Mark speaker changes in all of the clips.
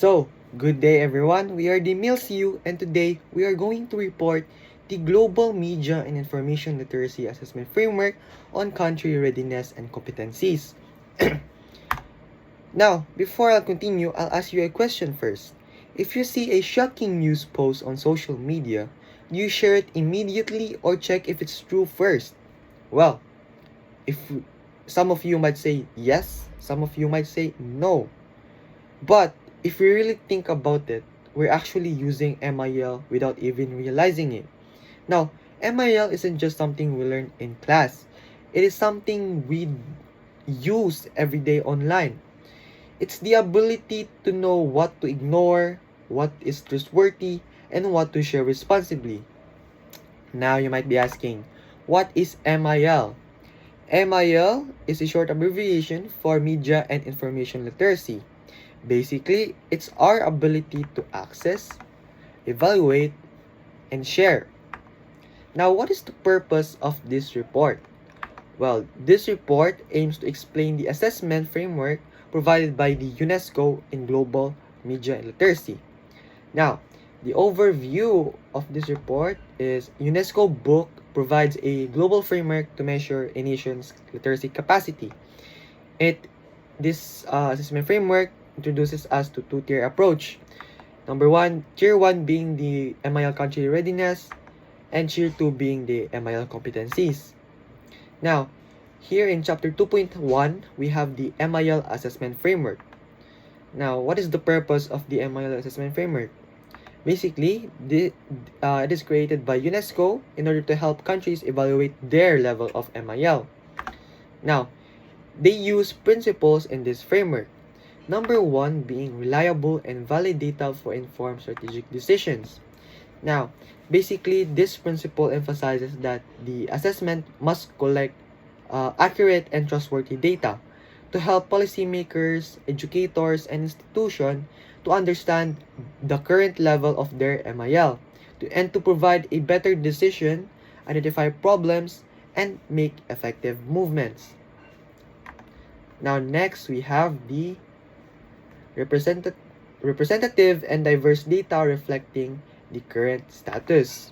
Speaker 1: So, good day everyone. We are the MILSYOU and today we are going to report the Global Media and Information Literacy Assessment Framework on Country Readiness and Competencies. Now, before I'll continue, I'll ask you a question first. If you see a shocking news post on social media, do you share it immediately or check if it's true first? Well, if some of you might say yes, some of you might say no. But if we really think about it, we're actually using MIL without even realizing it. Now, MIL isn't just something we learn in class. It is something we use every day online. It's the ability to know what to ignore, what is trustworthy, and what to share responsibly. Now you might be asking, what is MIL? MIL is a short abbreviation for Media and Information Literacy. Basically, it's our ability to access, evaluate, and share. Now, what is the purpose of this report? Well, this report aims to explain the assessment framework provided by the UNESCO in global media and literacy. Now, the overview of this report is UNESCO book provides a global framework to measure a nation's literacy capacity. This assessment framework introduces us to two-tier approach. Number one, tier 1 being the MIL country readiness, and tier 2 being the MIL competencies. Now, here in chapter 2.1, we have the MIL assessment framework. Now, what is the purpose of the MIL assessment framework? Basically, it is created by UNESCO in order to help countries evaluate their level of MIL. Now, they use principles in this framework. Number 1 being reliable and valid data for informed strategic decisions. Now, basically, this principle emphasizes that the assessment must collect accurate and trustworthy data to help policymakers, educators, and institutions to understand the current level of their MIL and to provide a better decision, identify problems, and make effective movements. Now, next, we have the representative and diverse data reflecting the current status.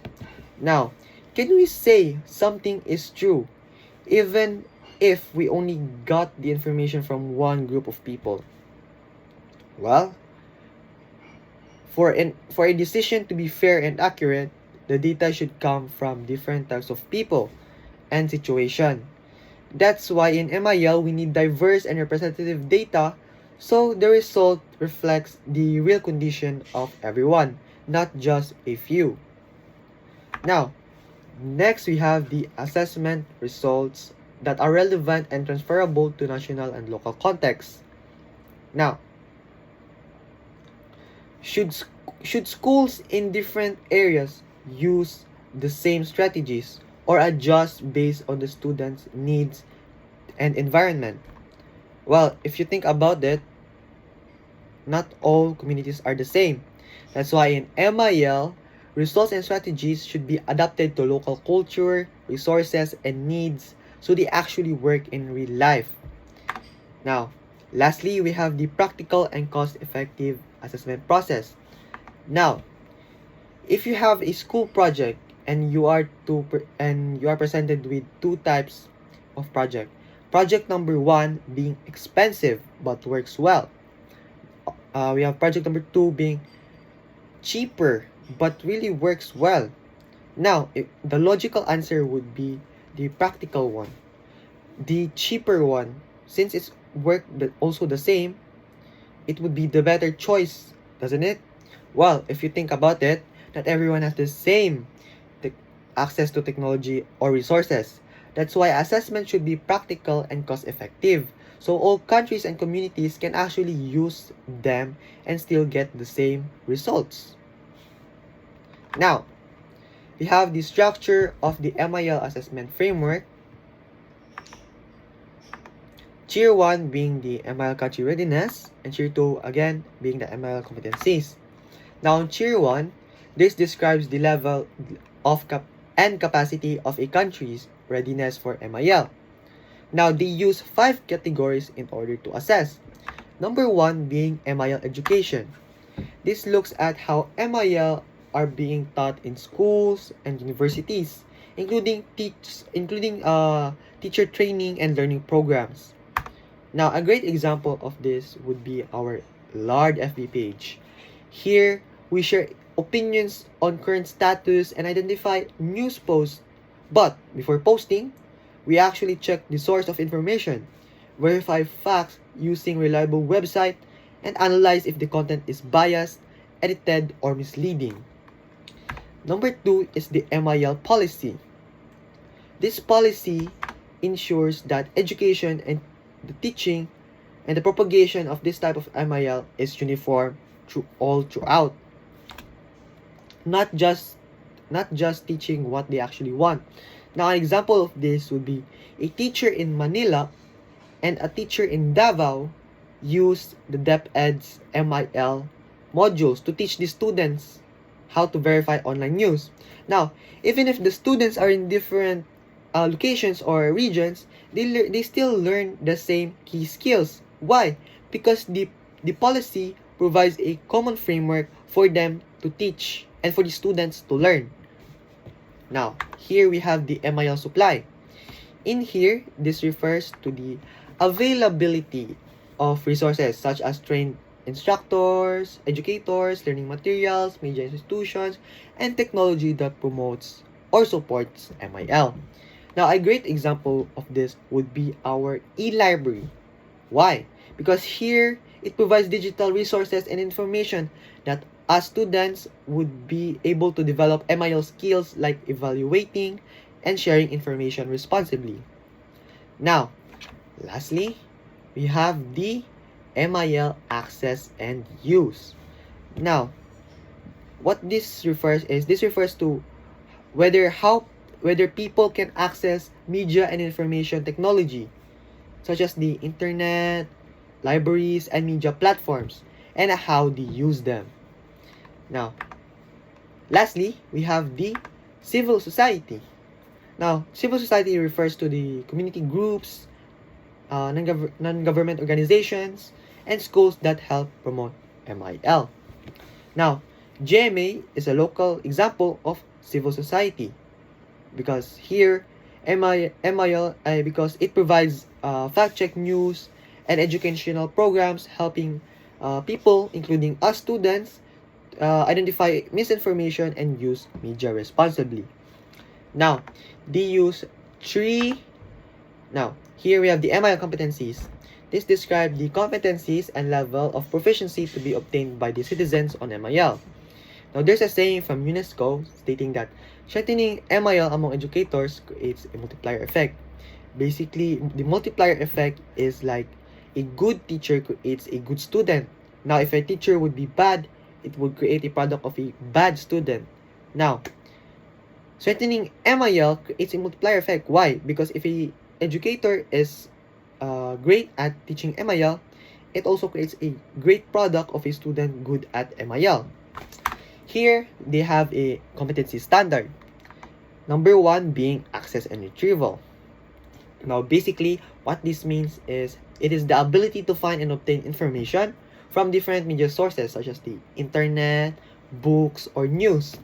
Speaker 1: Now, can we say something is true even if we only got the information from one group of people? Well, for a decision to be fair and accurate, the data should come from different types of people and situation. That's why in MIL, we need diverse and representative data so the result reflects the real condition of everyone, not just a few. Now, next we have the assessment results that are relevant and transferable to national and local contexts. Now, should schools in different areas use the same strategies or adjust based on the students' needs and environment? Well, if you think about it, not all communities are the same. That's why in MIL, results and strategies should be adapted to local culture, resources, and needs so they actually work in real life. Now, lastly, we have the practical and cost-effective assessment process. Now, if you have a school project and you are presented with two types of project. Project number 1 being expensive but works well. We have project number 2 being cheaper but really works well. Now, the logical answer would be the practical one. The cheaper one, since it's also the same, it would be the better choice, doesn't it? Well, if you think about it, not everyone has the same access to technology or resources. That's why assessment should be practical and cost-effective. So all countries and communities can actually use them and still get the same results. Now, we have the structure of the MIL assessment framework. Tier 1 being the MIL country readiness, and Tier 2 again being the MIL competencies. Now in Tier 1, this describes the level of capacity of a country's readiness for MIL. Now, they use 5 categories in order to assess. Number 1 being MIL education. This looks at how MIL are being taught in schools and universities, including teacher training and learning programs. Now, a great example of this would be our Lloyd FB page. Here, we share opinions on current status and identify news posts. But before posting, we actually check the source of information, verify facts using reliable website, and analyze if the content is biased, edited, or misleading. Number 2 is the MIL policy. This policy ensures that education and the teaching and the propagation of this type of MIL is uniform throughout. Not just teaching what they actually want. Now, an example of this would be a teacher in Manila and a teacher in Davao use the DepEd's MIL modules to teach the students how to verify online news. Now, even if the students are in different locations or regions, they still learn the same key skills. Why? Because the policy provides a common framework for them to teach and for the students to learn. Now, here we have the MIL supply. In here, this refers to the availability of resources such as trained instructors, educators, learning materials, media institutions, and technology that promotes or supports MIL. Now, a great example of this would be our e-library. Why? Because here, it provides digital resources and information that us students would be able to develop MIL skills like evaluating and sharing information responsibly. Now, lastly, we have the MIL access and use. Now, what this refers to whether people can access media and information technology such as the internet, libraries, and media platforms, and how they use them. Now, lastly, we have the civil society. Now, civil society refers to the community groups, non-government organizations, and schools that help promote MIL. Now, GMA is a local example of civil society because here, MIL because it provides fact-check news and educational programs helping people, including us students, identify misinformation and use media responsibly. Now, they use three. Now, here we have the MIL competencies. This describes the competencies and level of proficiency to be obtained by the citizens on MIL. Now, there's a saying from UNESCO stating that strengthening MIL among educators creates a multiplier effect. Basically, the multiplier effect is like a good teacher creates a good student. Now, if a teacher would be bad, it would create a product of a bad student. Now, strengthening MIL creates a multiplier effect. Why? Because if a educator is great at teaching MIL, it also creates a great product of a student good at MIL. Here, they have a competency standard. Number 1 being access and retrieval. Now, basically, what this means is it is the ability to find and obtain information from different media sources such as the internet, books, or news.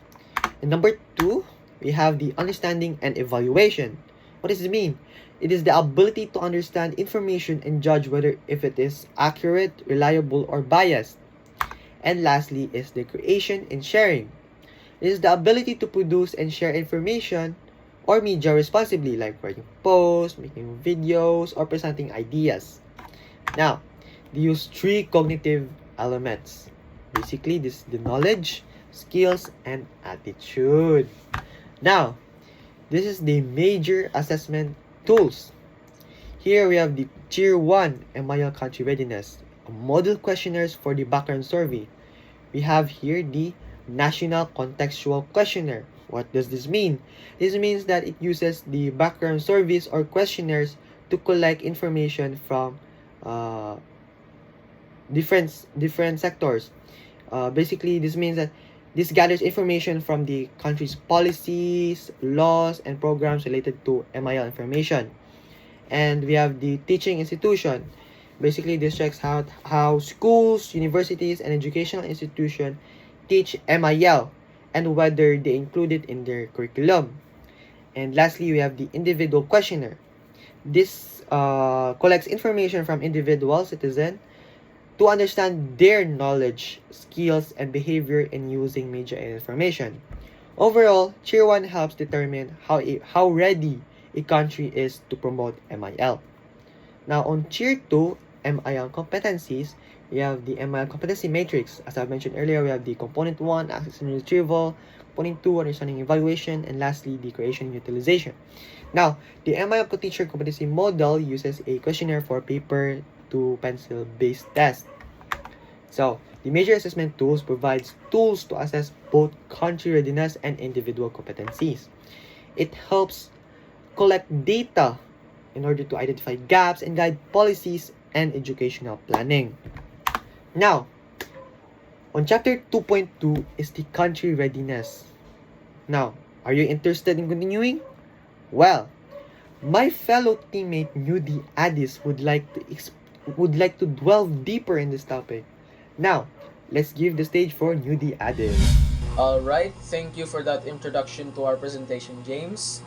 Speaker 1: And number 2, we have the understanding and evaluation. What does it mean? It is the ability to understand information and judge whether if it is accurate, reliable, or biased. And lastly is the creation and sharing. It is the ability to produce and share information or media responsibly, like writing posts, making videos, or presenting ideas. Now, they use 3 cognitive elements. Basically, this is the knowledge, skills, and attitude. Now, this is the major assessment tools. Here we have the Tier 1 MIL Country Readiness, model questionnaires for the background survey. We have here the National Contextual Questionnaire. What does this mean? This means that it uses the background surveys or questionnaires to collect information from different sectors. Basically, this means that this gathers information from the country's policies, laws, and programs related to MIL information. And we have the teaching institution. Basically, this checks how schools, universities, and educational institutions teach MIL and whether they include it in their curriculum. And lastly, we have the individual questionnaire. This collects information from individual citizens to understand their knowledge, skills, and behavior in using media and information. Overall, Tier 1 helps determine how ready a country is to promote MIL. Now, on Tier 2, MIL competencies, we have the MIL competency matrix. As I mentioned earlier, we have the component 1, access and retrieval, component 2, understanding evaluation, and lastly, the creation and utilization. Now, the MIL teacher competency model uses a questionnaire for paper to pencil based test. So, the major assessment tools provides tools to assess both country readiness and individual competencies. It helps collect data in order to identify gaps and guide policies and educational planning. Now, on chapter 2.2 is the country readiness. Now, are you interested in continuing? Well, my fellow teammate Newdy Addis would like to delve deeper in this topic. Now, let's give the stage for Newdy Addis.
Speaker 2: Alright, thank you for that introduction to our presentation, James.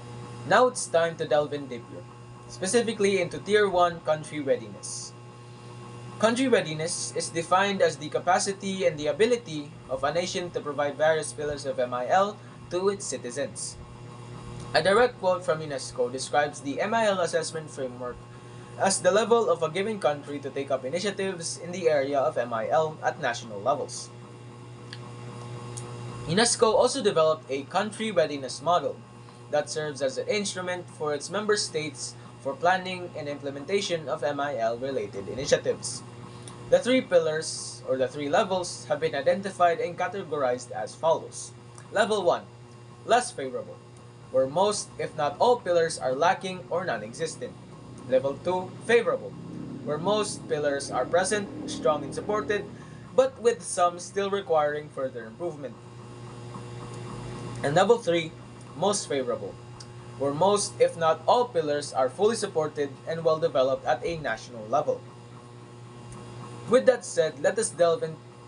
Speaker 2: Now it's time to delve in deeper, specifically into Tier 1 country readiness. Country readiness is defined as the capacity and the ability of a nation to provide various pillars of MIL to its citizens. A direct quote from UNESCO describes the MIL assessment framework as the level of a given country to take up initiatives in the area of MIL at national levels. UNESCO also developed a country readiness model that serves as an instrument for its member states for planning and implementation of MIL-related initiatives. The three pillars, or the three levels, have been identified and categorized as follows. Level 1, less favorable, where most, if not all, pillars are lacking or non-existent. Level 2, favorable, where most pillars are present, strong and supported, but with some still requiring further improvement. And level 3, most favorable, where most, if not all, pillars are fully supported and well developed at a national level. With that said, let us delve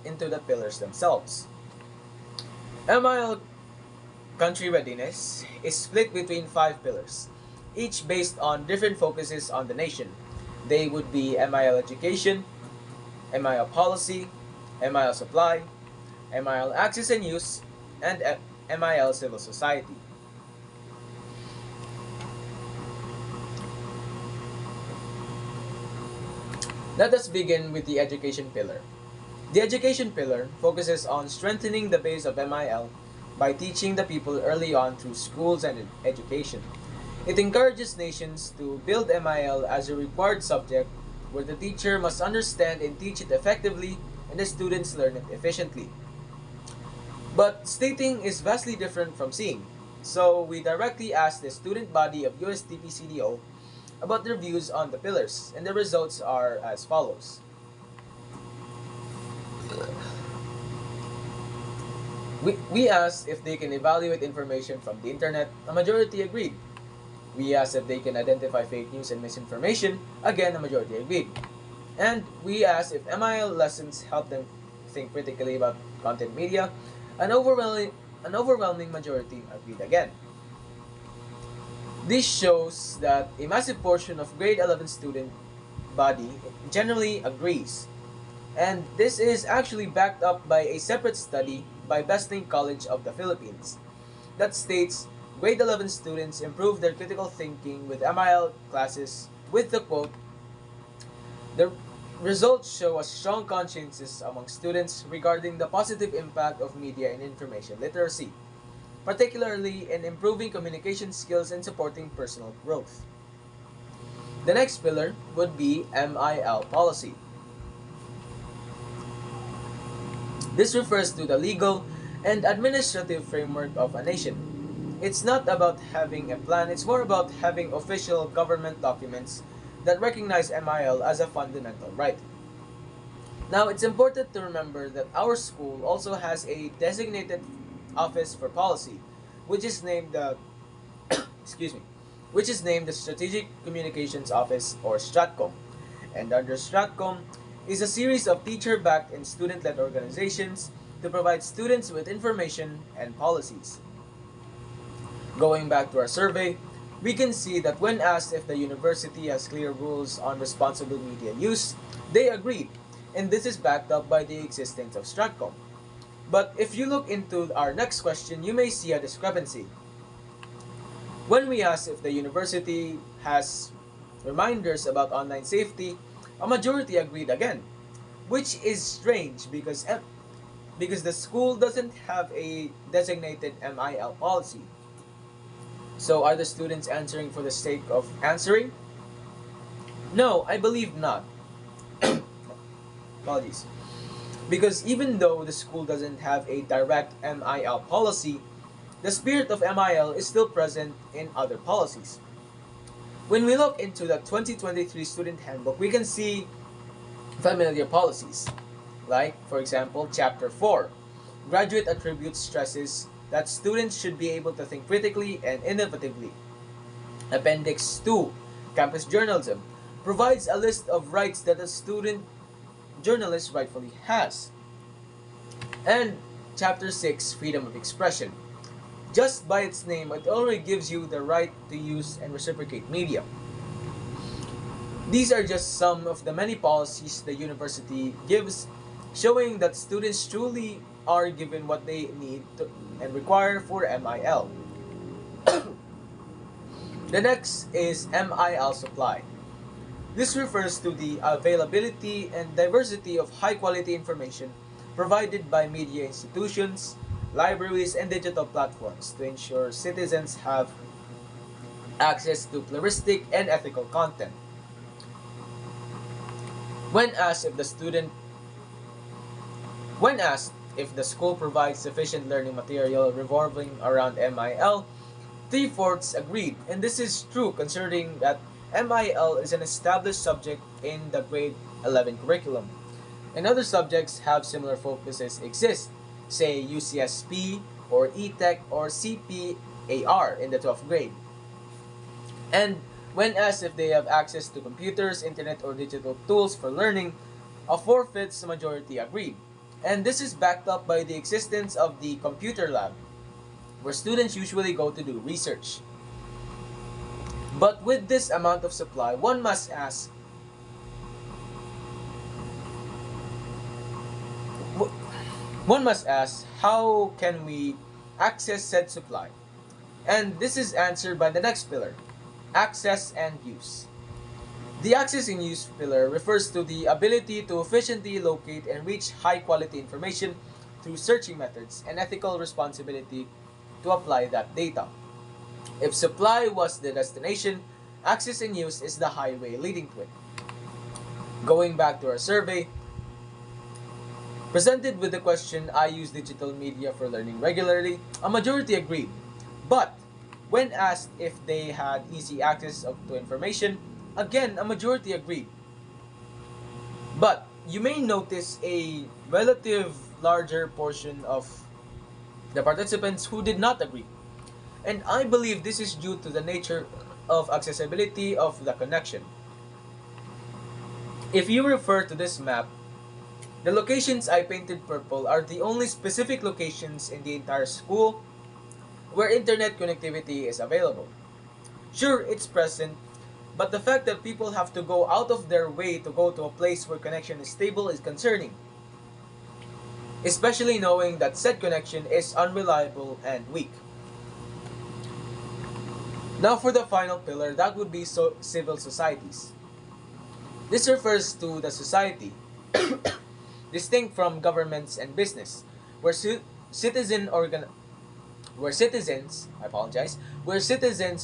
Speaker 2: into the pillars themselves. MIL country readiness is split between 5 pillars, each based on different focuses on the nation. They would be MIL education, MIL policy, MIL supply, MIL access and use, and MIL civil society. Let us begin with the education pillar. The education pillar focuses on strengthening the base of MIL by teaching the people early on through schools and education. It encourages nations to build MIL as a required subject where the teacher must understand and teach it effectively and the students learn it efficiently. But stating is vastly different from seeing, so we directly asked the student body of USTP-CDO about their views on the pillars, and the results are as follows. We asked if they can evaluate information from the internet. A majority agreed. We asked if they can identify fake news and misinformation. Again, a majority agreed. And we asked if MIL lessons help them think critically about content media. An overwhelming majority agreed again. This shows that a massive portion of grade 11 student body generally agrees. And this is actually backed up by a separate study by Besting College of the Philippines that states grade 11 students improve their critical thinking with MIL classes with the quote, "The results show a strong conscience among students regarding the positive impact of media and information literacy, particularly in improving communication skills and supporting personal growth." The next pillar would be MIL policy. This refers to the legal and administrative framework of a nation. It's not about having a plan, it's more about having official government documents that recognize MIL as a fundamental right. Now, it's important to remember that our school also has a designated office for policy, which is named the which is named the Strategic Communications Office, or STRATCOM. and under STRATCOM is a series of teacher-backed and student-led organizations to provide students with information and policies. Going back to our survey, we can see that when asked if the university has clear rules on responsible media use, they agreed, and this is backed up by the existence of STRATCOM. But if you look into our next question, you may see a discrepancy. When we asked if the university has reminders about online safety, a majority agreed again, which is strange because the school doesn't have a designated MIL policy. So are the students answering for the sake of answering? No, I believe not. Apologies. Because even though the school doesn't have a direct MIL policy, the spirit of MIL is still present in other policies. When we look into the 2023 Student Handbook, we can see familiar policies. Like, for example, Chapter 4, Graduate Attributes stresses that students should be able to think critically and innovatively. Appendix 2, Campus Journalism, provides a list of rights that a student journalist rightfully has. And Chapter 6, Freedom of Expression. Just by its name, it already gives you the right to use and reciprocate media. These are just some of the many policies the university gives, showing that students truly are given what they need and require for MIL. The next is MIL supply. This refers to the availability and diversity of high-quality information provided by media institutions, libraries, and digital platforms to ensure citizens have access to pluralistic and ethical content. When asked if the school provides sufficient learning material revolving around MIL, 3/4 agreed, and this is true considering that MIL is an established subject in the grade 11 curriculum, and other subjects have similar focuses exist, say UCSP or ETech or CPAR in the 12th grade. And when asked if they have access to computers, internet, or digital tools for learning, a 4/5 majority agreed. And this is backed up by the existence of the computer lab, where students usually go to do research. But with this amount of supply, one must ask, how can we access said supply? And this is answered by the next pillar, access and use. The access and use pillar refers to the ability to efficiently locate and reach high-quality information through searching methods and ethical responsibility to apply that data. If supply was the destination, access and use is the highway leading to it. Going back to our survey, presented with the question, I use digital media for learning regularly, a majority agreed. But when asked if they had easy access to information, again, a majority agreed. But you may notice a relative larger portion of the participants who did not agree. And I believe this is due to the nature of accessibility of the connection. If you refer to this map, the locations I painted purple are the only specific locations in the entire school where internet connectivity is available. Sure, it's present, but the fact that people have to go out of their way to go to a place where connection is stable is concerning, especially knowing that said connection is unreliable and weak. Now for the final pillar, that would be civil societies. This refers to the society, distinct from governments and business, where citizens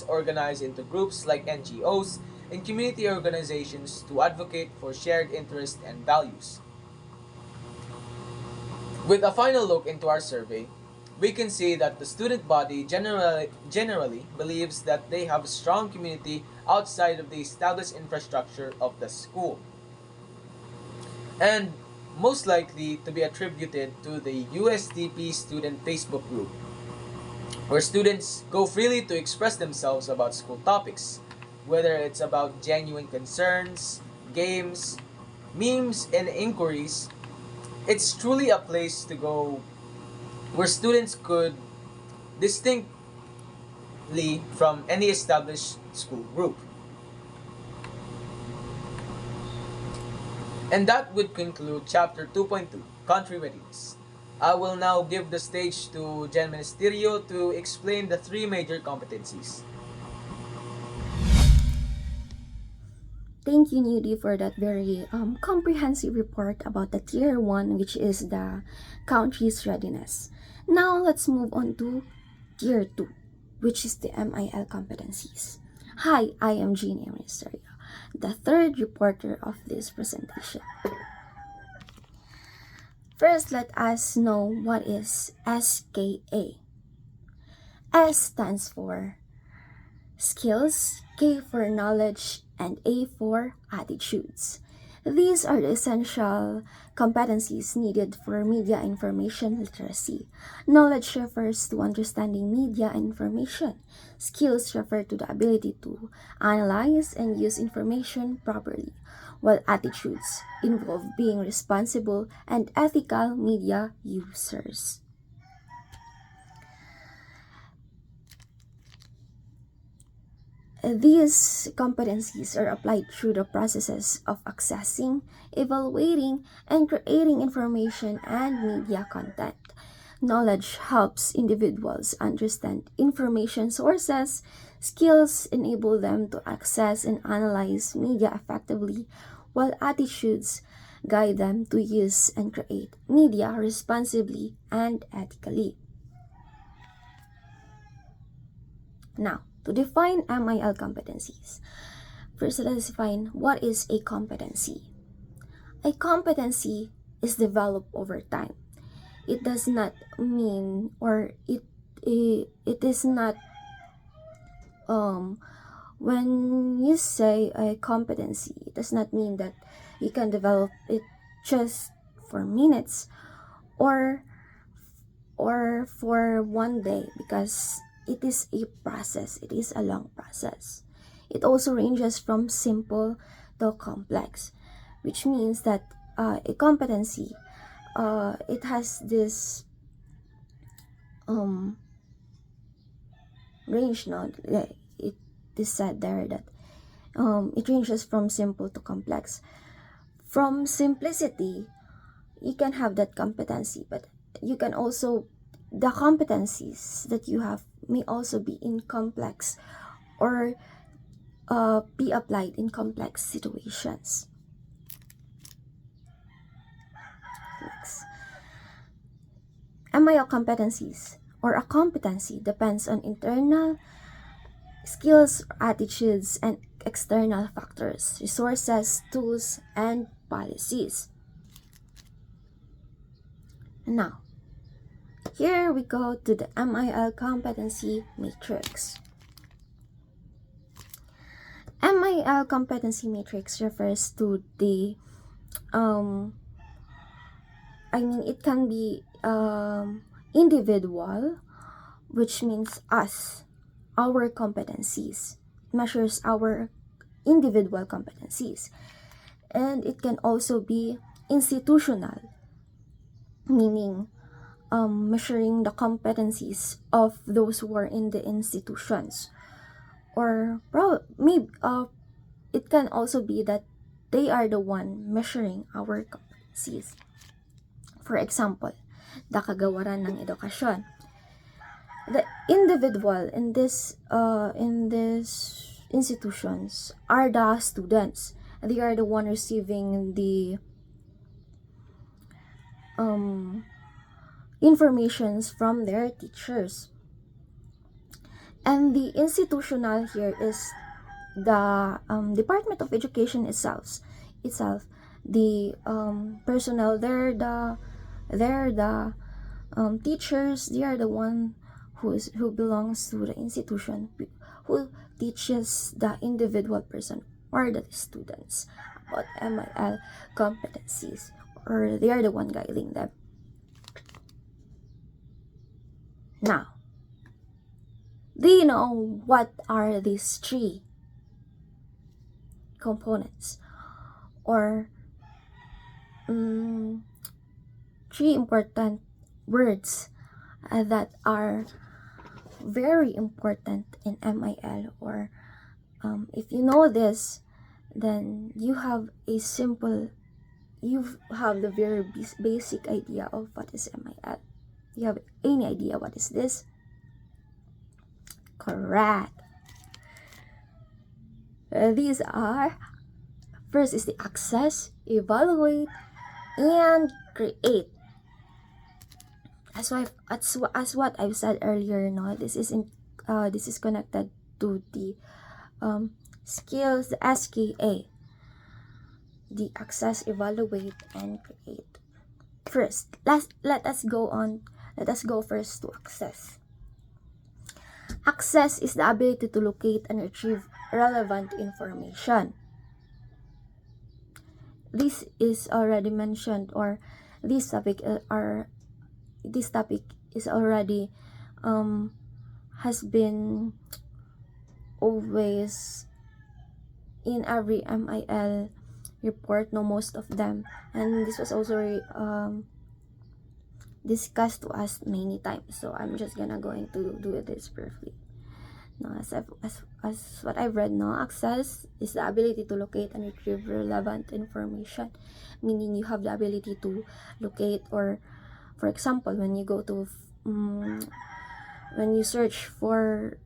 Speaker 2: organize into groups like NGOs and community organizations to advocate for shared interests and values. With a final look into our survey, we can see that the student body generally believes that they have a strong community outside of the established infrastructure of the school, and most likely to be attributed to the USDP student Facebook group, where students go freely to express themselves about school topics, whether it's about genuine concerns, games, memes, and inquiries, it's truly a place to go where students could distinctly from any established school group. And that would conclude Chapter 2.2, Country Readiness. I will now give the stage to Jen Ministerio to explain the three major competencies.
Speaker 3: Thank you, Nudie, for that very comprehensive report about the Tier 1, which is the country's readiness. Now, let's move on to Tier 2, which is the MIL competencies. Hi, I am Jeannie Ministerio, the third reporter of this presentation. First, let us know what is SKA. S stands for skills, K for knowledge, and A for attitudes. These are the essential competencies needed for media information literacy. Knowledge refers to understanding media and information. Skills refer to the ability to analyze and use information properly, while attitudes involve being responsible and ethical media users. These competencies are applied through the processes of accessing, evaluating, and creating information and media content. Knowledge helps individuals understand information sources. Skills enable them to access and analyze media effectively, while attitudes guide them to use and create media responsibly and ethically. Now, to define MIL competencies, first let's define what is a competency. A competency is developed over time. It does not mean, or it is not, when you say a competency, it does not mean that you can develop it just for minutes or for one day, because it is a process. It is a long process. It also ranges from simple to complex, which means that a competency, it has this range. Now, it is said there that it ranges from simple to complex. From simplicity, you can have that competency, but you can also, the competencies that you have may also be in complex or be applied in complex situations. Next. MIL competencies or a competency depends on internal skills, attitudes, and external factors, resources, tools, and policies. Now, here we go to the MIL competency matrix. MIL competency matrix refers to the, it can be individual, which means us, our competencies. It measures our individual competencies. And it can also be institutional, meaning measuring the competencies of those who are in the institutions. Or maybe it can also be that they are the one measuring our competencies. For example, the kagawaran ng edukasyon. The individual in this institutions are the students. They are the one receiving the informations from their teachers. And the institutional here is the Department of Education itself. The personnel, they're the teachers. They are the one who belongs to the institution, who teaches the individual person or the students about MIL competencies, or they are the one guiding them. Now, do you know what are these three components? or three important words that are very important in MIL, or if you know this, then you have the very basic idea of what is MIL. You have any idea what is this? Correct. These are, first is the access, evaluate, and create. As what I've said earlier, no, this is connected to the skills, the SKA, the access, evaluate, and create. First, let us go first to access. Access is the ability to locate and retrieve relevant information. This is already mentioned, or this topic is already has been always in every MIL report, no, most of them, and this was also discussed to us many times, so I'm just going to do this briefly. Now, as what I've read, now, access is the ability to locate and retrieve relevant information, meaning you have the ability to locate, or for example, when you go to when you search for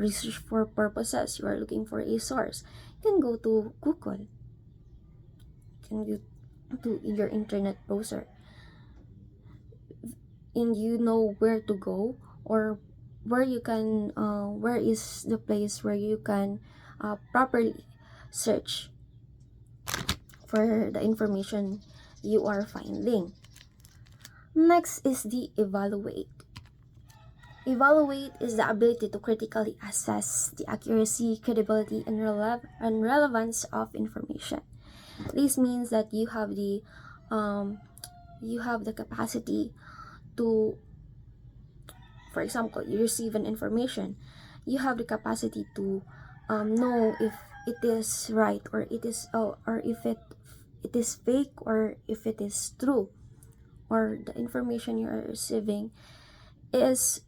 Speaker 3: research for purposes, you are looking for a source, you can go to Google, you can go to your internet browser, and you know where to go, or where you can where is the place where you can properly search for the information you are finding. Next is the evaluate. Evaluate is the ability to critically assess the accuracy, credibility, and relevance of information. This means that you have the capacity to, for example, you receive an information, you have the capacity to know if it is right, or it is or if it is fake, or if it is true, or the information you are receiving is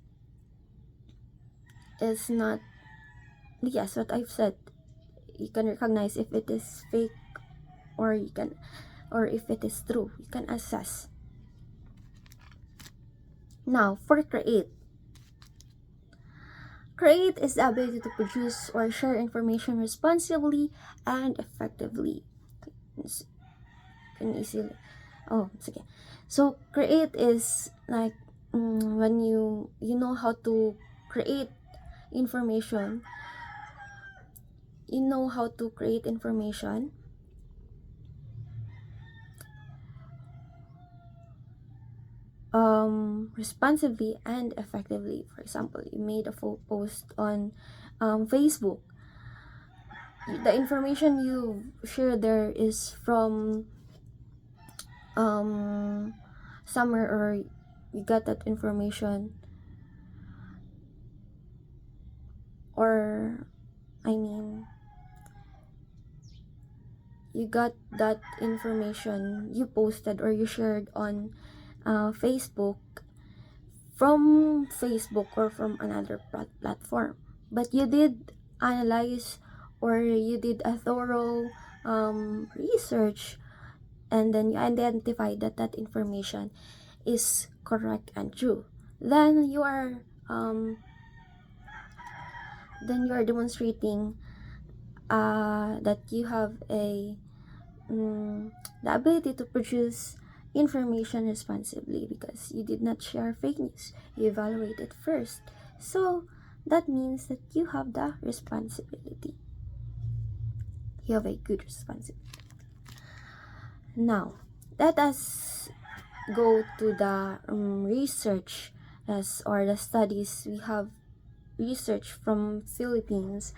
Speaker 3: not, yes, what I've said, you can recognize if it is fake, or if it is true, you can assess. Now, for create is the ability to produce or share information responsibly and effectively. Can easily, sige. So create is like when you know how to create information, responsibly and effectively. For example, you made a post on Facebook. The information you share there is from somewhere, or you got that information, or you got that information you posted or you shared on Facebook, from Facebook or from another platform, but you did analyze, or you did a thorough research, and then you identify that information is correct and true. Then you are demonstrating that you have the ability to produce information responsibly, because you did not share fake news, you evaluated first. So that means that you have the responsibility, you have a good responsibility. Now, let us go to the research, or the studies. We have research from Philippines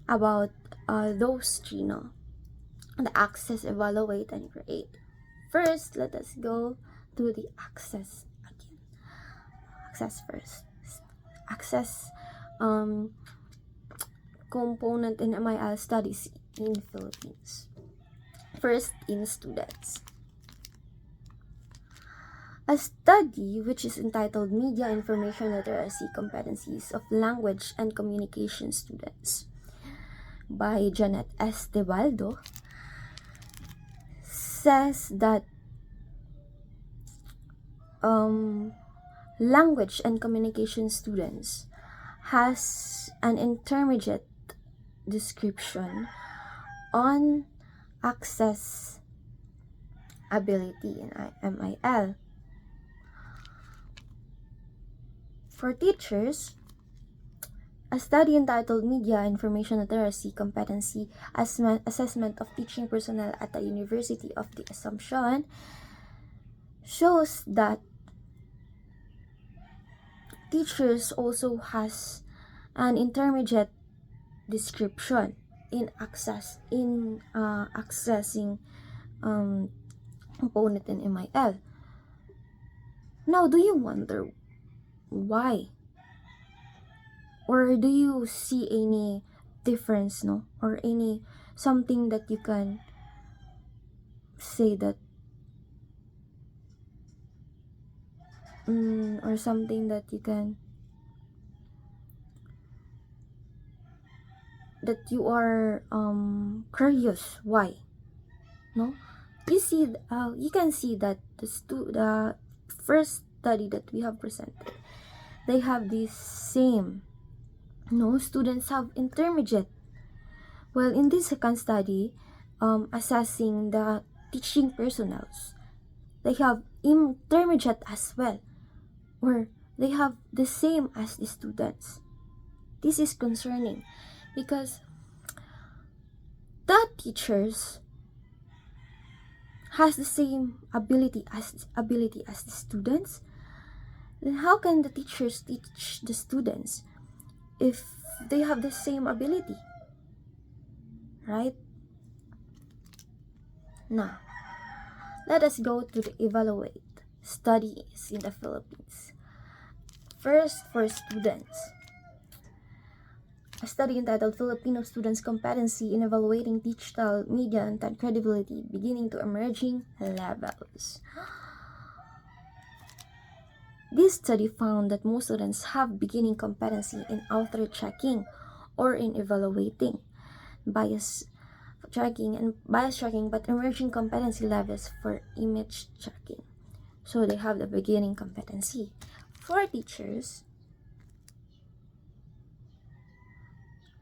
Speaker 3: about those three, no? The access, evaluate, and create. First, let us go to the access again. Access first. Access component in MIL studies in Philippines. first in students. A study which is entitled Media Information Literacy Competencies of Language and Communication Students by Janet S. Tebaldo says that language and communication students has an intermediate description on accessibility in MIL. For teachers, a study entitled Media Information Literacy Competency Assessment of Teaching Personnel at the University of the Assumption shows that teachers also has an intermediate description in accessing component in MIL. Now, do you wonder why? Or do you see any difference, no? Or any something that you can say that or something that you can that you are curious why, no? You see, you can see that the first study that we have presented, they have the same, no, students have intermediate. Well, in this second study, assessing the teaching personnels, they have intermediate as well, or they have the same as the students. This is concerning because the teachers has the same ability as the students. Then how can the teachers teach the students if they have the same ability, right? Now, let us go to the evaluate studies in the Philippines. First, for students, a study entitled Filipino Students' Competency in Evaluating Digital Media and Credibility, Beginning to Emerging Levels. This study found that most students have beginning competency in author checking or in evaluating bias tracking, but emerging competency levels for image checking. So they have the beginning competency. For teachers,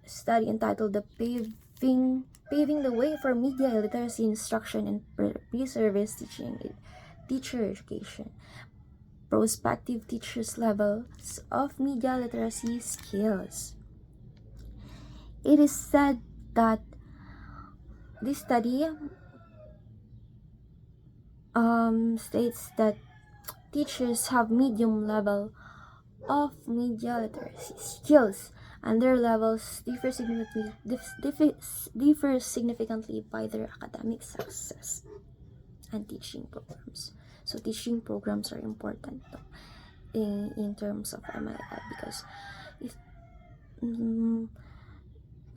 Speaker 3: a study entitled The Paving the Way for Media Literacy Instruction and Pre-Service Teacher Education. Prospective teachers' levels of media literacy skills. It is said that this study states that teachers have medium level of media literacy skills, and their levels differ significantly by their academic success and teaching programs. So teaching programs are important in terms of MIL, because if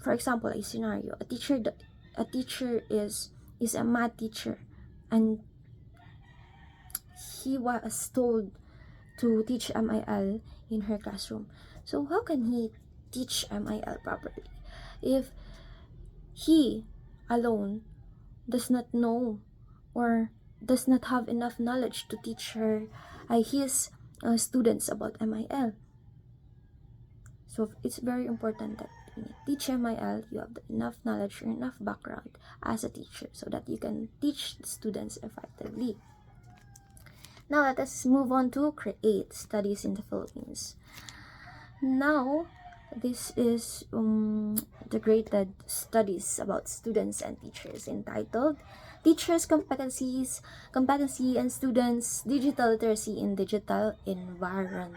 Speaker 3: for example, a scenario, a teacher is a math teacher, and he was told to teach MIL in her classroom. So how can he teach MIL properly if he alone does not know or does not have enough knowledge to teach his students about MIL? So it's very important that when you teach MIL, you have enough knowledge or enough background as a teacher so that you can teach the students effectively. Now let us move on to create studies in the Philippines. Now, this is the graded studies about students and teachers entitled Teachers' Competency and Students' Digital Literacy in Digital Environment.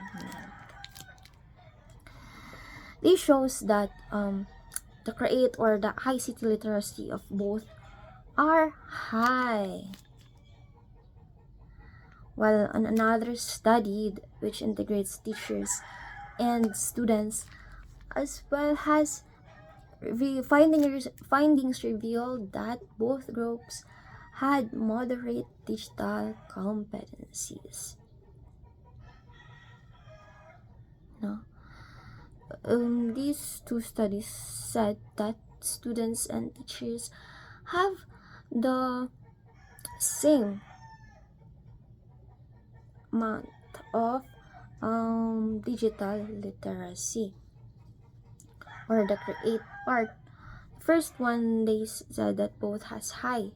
Speaker 3: This shows that the create or the ICT literacy of both are high. While on another study which integrates teachers and students as well has findings revealed that both groups had moderate digital competencies. No? These two studies said that students and teachers have the same amount of digital literacy, or the create part. First one, they said that both has high.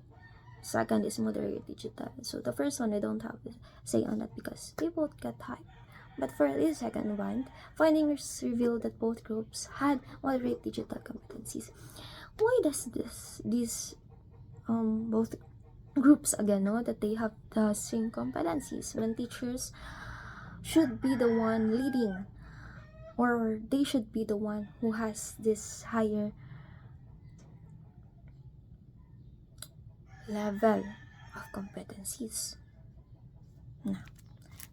Speaker 3: Second is moderate digital. So the first one, I don't have a say on that because they both get high. But for the second one, findings revealed that both groups had moderate digital competencies. Why does these both groups again know that they have the same competencies when teachers should be the one leading, or they should be the one who has this higher level of competencies? Now,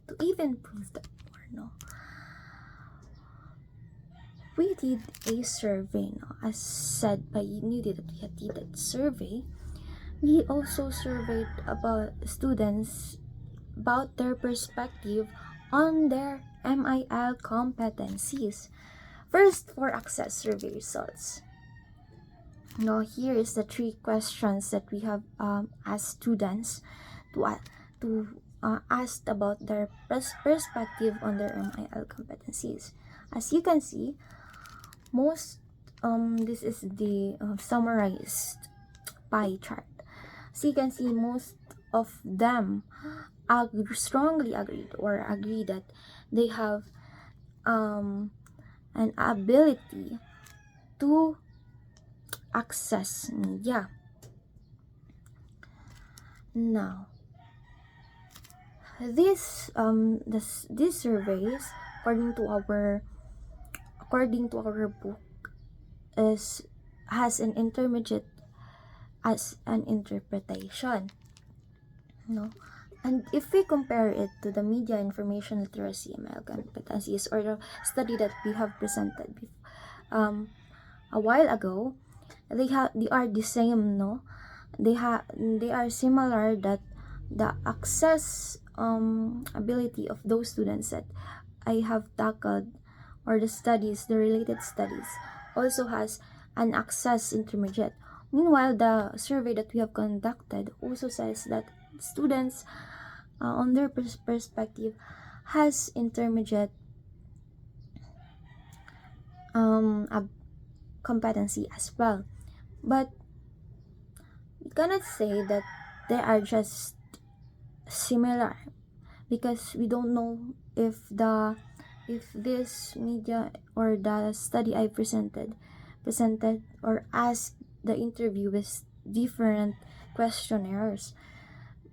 Speaker 3: to even prove that more, no, we did a survey, no, as said by Newdy that we had did that survey. We also surveyed about students about their perspective on their MIL competencies. First, for access survey results. Now, here is the 3 questions that we have asked students to ask about their perspective on their MIL competencies. As you can see, most this is the summarized pie chart. So you can see most of them strongly agreed or agree that they have an ability to access media. Now, these surveys, according to our book, has an intermediate as an interpretation. No? And if we compare it to the media information literacy ML competencies, or the study that we have presented a while ago, they are the same, no? They are similar, that the access ability of those students that I have tackled, or the related studies, also has an access intermediate. Meanwhile, the survey that we have conducted also says that students on their perspective has intermediate competency as well. But we cannot say that they are just similar, because we don't know if this media or the study I presented or asked the interview with different questionnaires.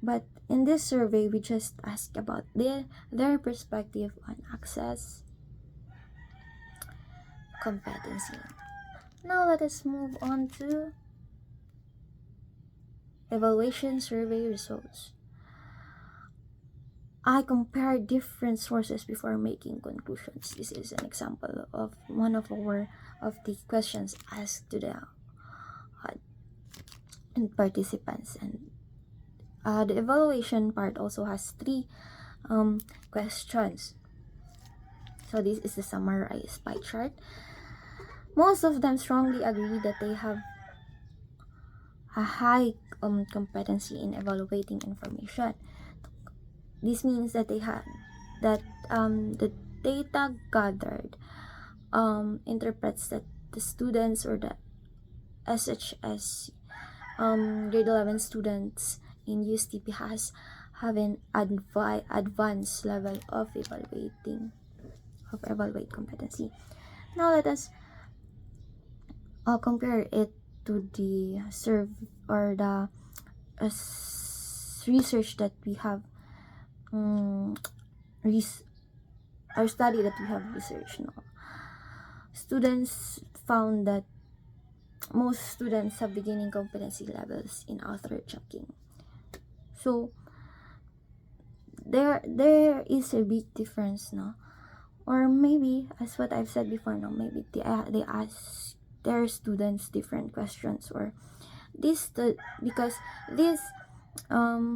Speaker 3: But in this survey, we just ask about their perspective on access competency. Now let us move on to evaluation survey results. I compared different sources before making conclusions. This is an example of one of the questions asked to the participants. And the evaluation part also has 3 questions. So this is the summarized pie chart. Most of them strongly agree that they have a high competency in evaluating information. This means that they have the data gathered interprets that the students, or the SHS grade 11 students in USTP have an advanced level of evaluate competency. Now let us compare it to the research that we have our study that we have researched. No? Students found that most students have beginning competency levels in author checking. So there is a big difference, no? Or maybe, as what I've said before, no, maybe they ask their students different questions, or because this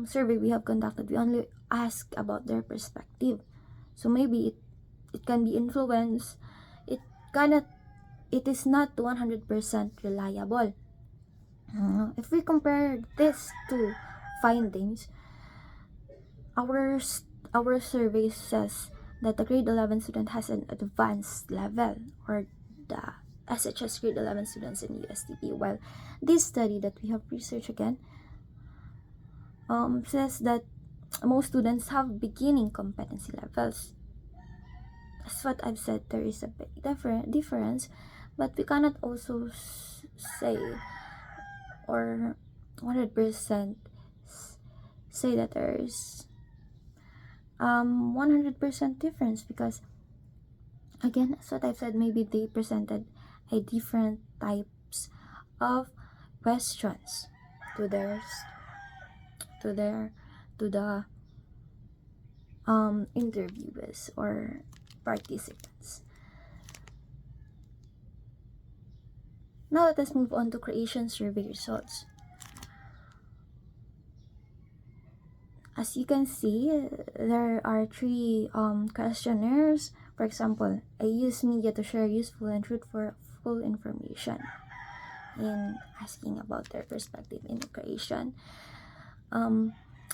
Speaker 3: survey we have conducted, we only ask about their perspective. So maybe it can be influenced. It is not 100% reliable. If we compare this to findings, our survey says that the grade 11 student has an advanced level, or the SHS grade 11 students in USDP, while this study that we have researched again says that most students have beginning competency levels. That's what I've said. There is a big difference, but we cannot also say or 100% say that there is 100% difference, because again, as what I've said, maybe they presented a different types of questions to the interviewers or participants. Now let us move on to creation survey results. As you can see, there are 3 questionnaires. For example, I use media to share useful and truthful information, in asking about their perspective in creation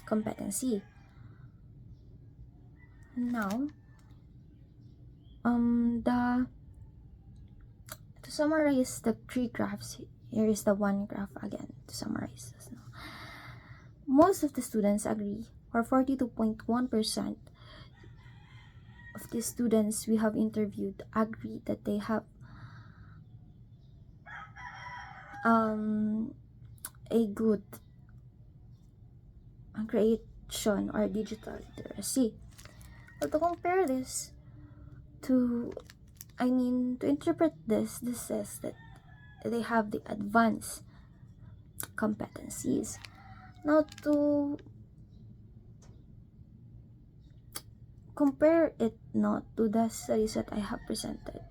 Speaker 3: competency. Now, to summarize the 3 graphs, here is the 1 graph again to summarize this now. Most of the students agree, or 42.1% of the students we have interviewed agree that they have a good creation or digital literacy. But to compare this to interpret this says that they have the advanced competencies. Now, to compare it not to the studies that I have presented,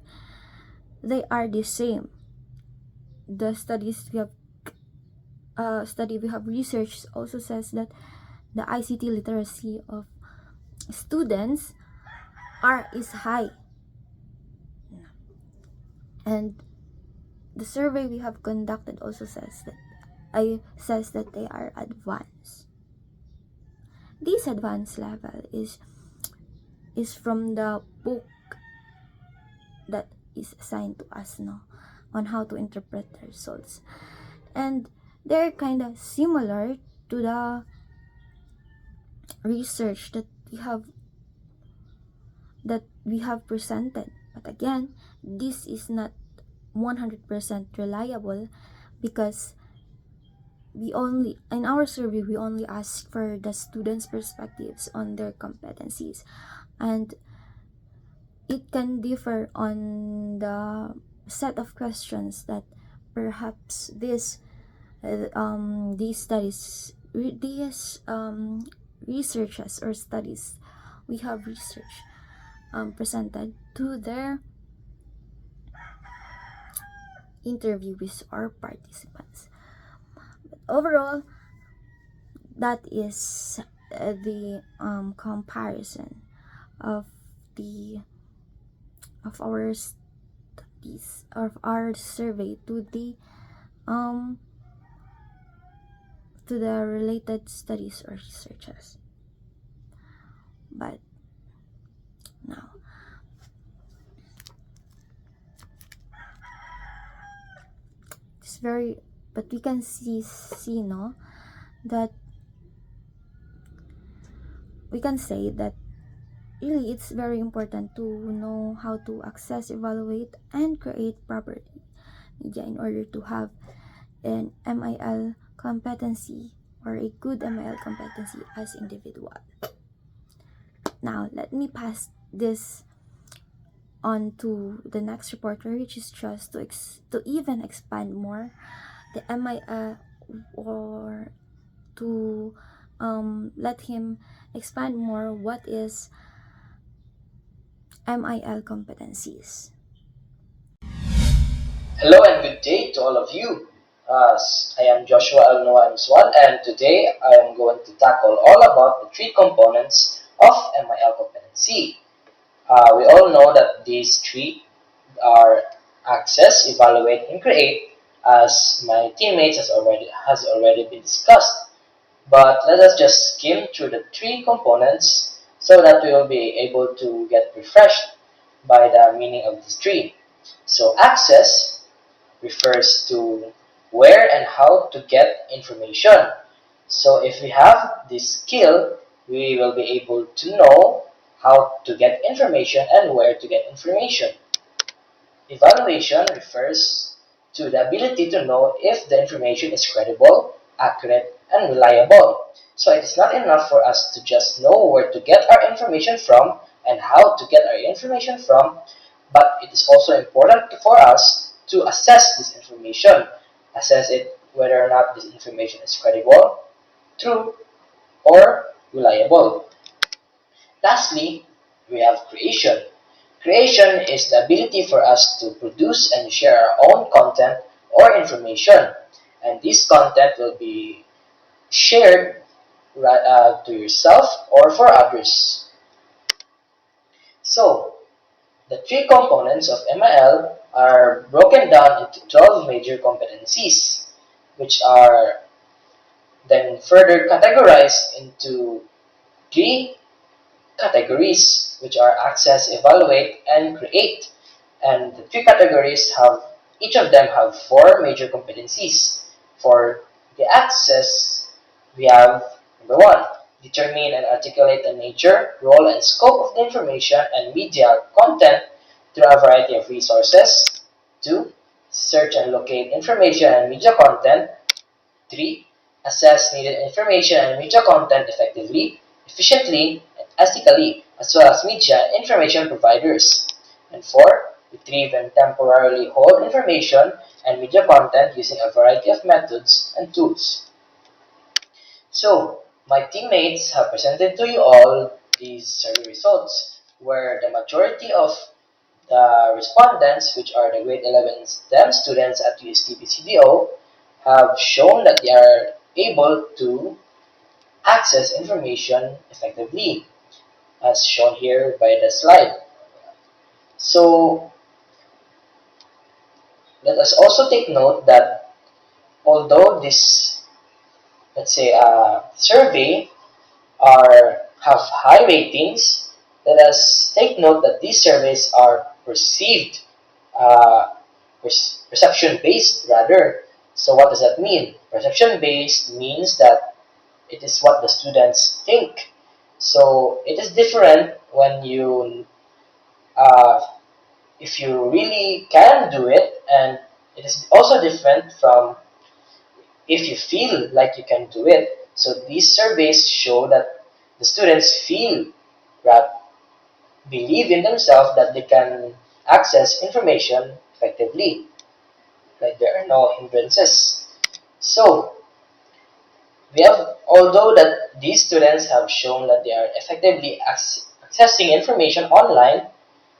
Speaker 3: they are the same. The studies we have researched also says that the ICT literacy of students is high, and the survey we have conducted also says that they are advanced. This advanced level is from the book that is assigned to us now on how to interpret the results, and they're kind of similar to the research that we have presented. But again, this is not 100% reliable, because in our survey we only ask for the students' perspectives on their competencies, and it can differ on the set of questions that perhaps these researchers or studies we have researched presented to their interviewees or participants. But overall, that is the comparison of our studies, of our survey to the related studies or researches. But now, but we can see no, that we can say that really it's very important to know how to access, evaluate, and create proper media in order to have an MIL competency, or a good MIL competency as individual. Now, let me pass this on to the next reporter, which is just to even expand more the MIL, or to let him expand more what is MIL competencies.
Speaker 4: Hello and good day to all of you. I am Joshua 𝙘𝙤𝙀𝙚𝙀𝙚, and today I am going to tackle all about the three components of MIL competency. We all know that these three are access, evaluate, and create, as my teammates has already been discussed. But let us just skim through the three components so that we will be able to get refreshed by the meaning of these three. So access refers to where and how to get information. So if we have this skill, we will be able to know how to get information and where to get information. Evaluation refers to the ability to know if the information is credible, accurate, and reliable. So it is not enough for us to just know where to get our information from and how to get our information from, but it is also important for us to assess this information, assess it whether or not this information is credible, true, or reliable. Lastly, we have creation. Creation is the ability for us to produce and share our own content or information, and this content will be shared to yourself or for others. So, the three components of MIL are broken down into 12 major competencies, which are then further categorized into three categories, which are access, evaluate, and create. And the three categories have, each of them have four major competencies. For the access, we have number one, determine and articulate the nature, role, and scope of the information and media content through a variety of resources. 2. Search and locate information and media content. 3. Assess needed information and media content effectively, efficiently, and ethically, as well as media and information providers. And 4. Retrieve and temporarily hold information and media content using a variety of methods and tools. So, my teammates have presented to you all these survey results, where the majority of the respondents, which are the grade 11 STEM students at UST-BCDO, have shown that they are able to access information effectively, as shown here by the slide. So, let us also take note that although this, let's say, survey have high ratings, let us take note that these surveys are perceived, uh, perception-based rather. So what does that mean? Perception-based means that it is what the students think. So it is different when you, if you really can do it, and it is also different from if you feel like you can do it. So these surveys show that the students feel that believe in themselves that they can access information effectively, like there are no hindrances. So we have, although that these students have shown that they are effectively accessing information online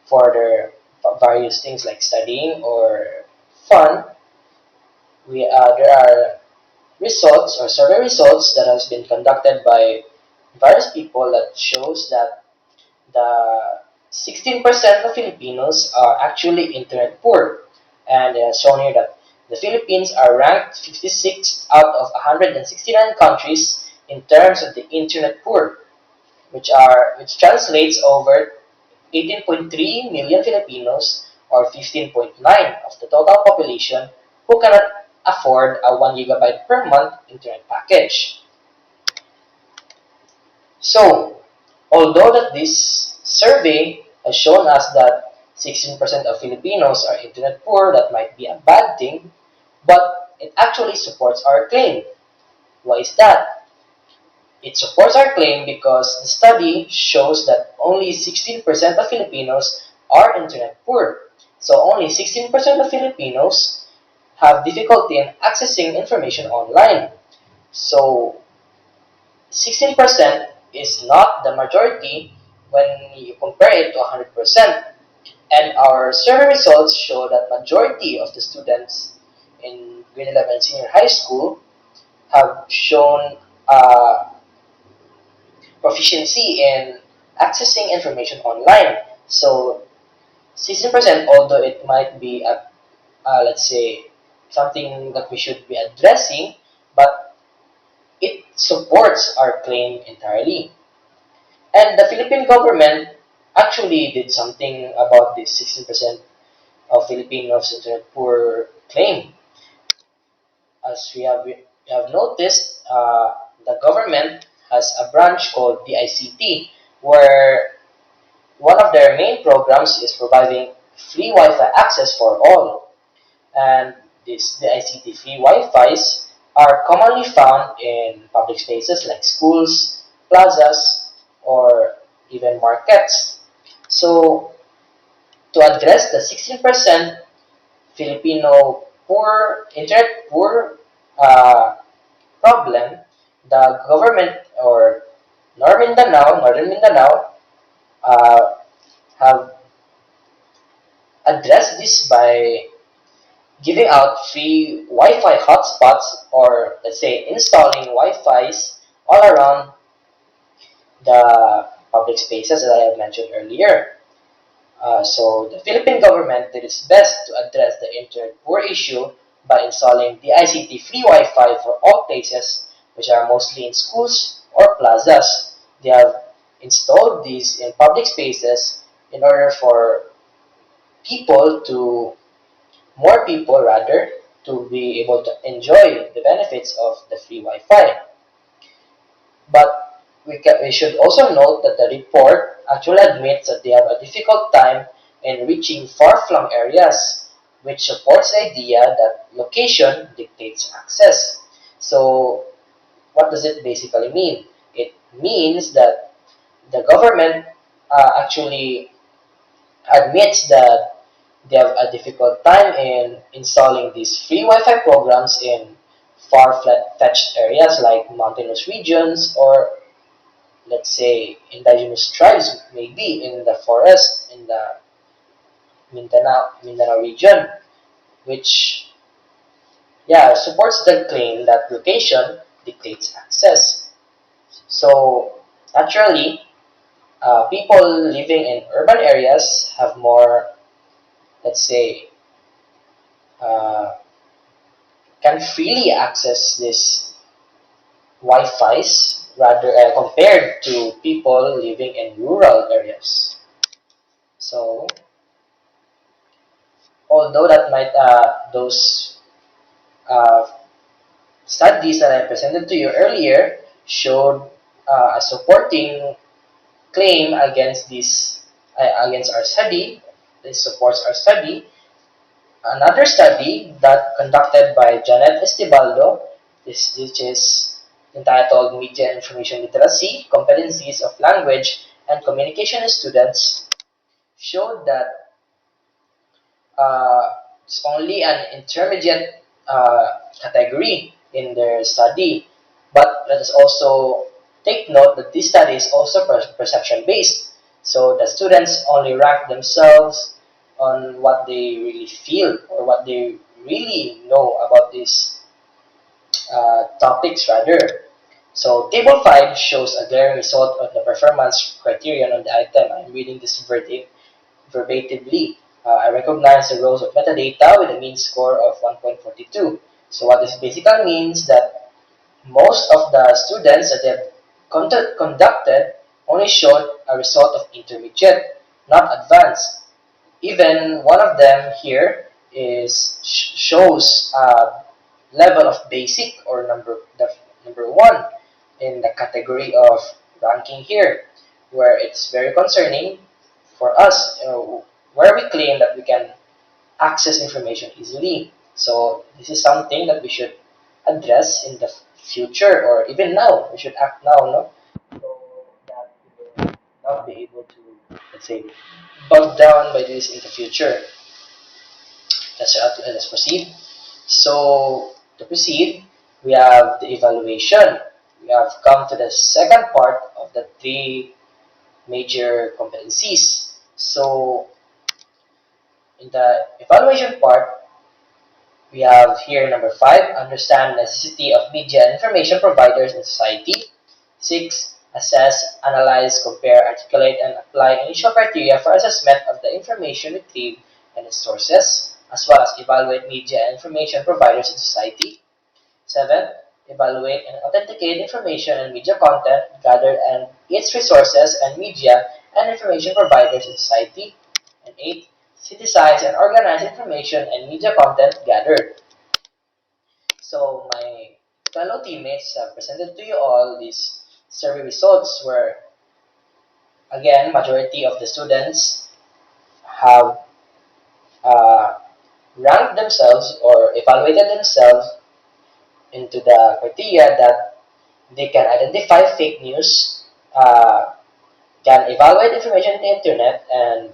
Speaker 4: for their various things like studying or fun, there are results or survey results that has been conducted by various people that shows that the 16% of Filipinos are actually internet poor, and it has shown here that the Philippines are ranked 56th out of 169 countries in terms of the internet poor, which translates over 18.3 million Filipinos, or 15.9 of the total population, who cannot afford a 1 gigabyte per month internet package. So, although that this survey has shown us that 16% of Filipinos are internet poor, that might be a bad thing, but it actually supports our claim. Why is that? It supports our claim because the study shows that only 16% of Filipinos are internet poor. So only 16% of Filipinos have difficulty in accessing information online. So 16% is not the majority when you compare it to 100%. And our survey results show that majority of the students in grade 11 senior high school have shown proficiency in accessing information online. So 60%, although it might be let's say something that we should be addressing, but it supports our claim entirely. And the Philippine government actually did something about this 16% of Filipinos internet poor claim. As we have noticed, the government has a branch called DICT, where one of their main programs is providing free Wi-Fi access for all. And the ICT free Wi-Fis are commonly found in public spaces like schools, plazas, or even markets. So, to address the 16% Filipino poor, internet poor problem, the government or Northern Mindanao, uh, have addressed this by giving out free Wi-Fi hotspots, or let's say installing Wi-Fis all around the public spaces that I have mentioned earlier. So the Philippine government did its best to address the internet poor issue by installing the ICT free Wi-Fi for all places, which are mostly in schools or plazas. They have installed these in public spaces in order for people to more people rather to be able to enjoy the benefits of the free Wi-Fi. But we should also note that the report actually admits that they have a difficult time in reaching far-flung areas, which supports the idea that location dictates access. So what does it basically mean? It means that the government actually admits that they have a difficult time in installing these free Wi-Fi programs in far-fetched areas like mountainous regions, or let's say indigenous tribes, maybe in the forest in the Mindanao region, which supports the claim that location dictates access. So naturally, people living in urban areas have more, let's say, uh, can freely access this Wi-Fi's rather compared to people living in rural areas. So, although that might those uh, studies that I presented to you earlier showed a supporting claim against this against our study, this supports our study. Another study that conducted by Janet Estibaldo, which is entitled Media and Information Literacy, Competencies of Language and Communication in Students, showed that uh, it's only an intermediate category in their study. But let us also take note that this study is also perception based. So the students only rank themselves on what they really feel or what they really know about these topics rather. So table 5 shows a glaring result of the performance criterion on the item. I'm reading this verbatimly. I recognize the rows of metadata with a mean score of 1.42. So what this basically means that most of the students that have conducted only showed a result of intermediate, not advanced. Even one of them here shows a level of basic or number one in the category of ranking here, where it's very concerning for us, where we claim that we can access information easily. So this is something that we should address in the future, or even now. We should act now, no? So that we will not be able to, let's say, bogged down by this in the future. Let's proceed. So to proceed, we have the evaluation. We have come to the second part of the three major competencies. So in the evaluation part, We have here number 5, understand necessity of media and information providers in society. 6, assess, analyze, compare, articulate, and apply initial criteria for assessment of the information retrieved and its sources, as well as evaluate media and information providers in society. 7, evaluate and authenticate information and media content gathered and its resources and media and information providers in society. And 8, synthesize and organize information and media content gathered. So my fellow teammates have presented to you all these survey results where, again, majority of the students have uh, ranked themselves or evaluated themselves into the criteria that they can identify fake news, can evaluate information in the internet, and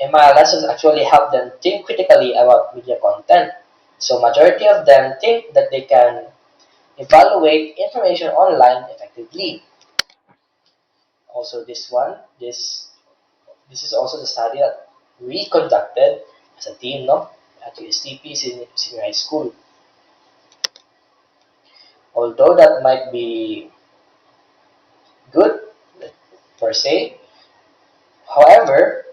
Speaker 4: MI lessons actually help them think critically about media content. So majority of them think that they can evaluate information online effectively. Also this is also the study that we conducted as a team, no, at USTP Senior High School. Although that might be good per se, however,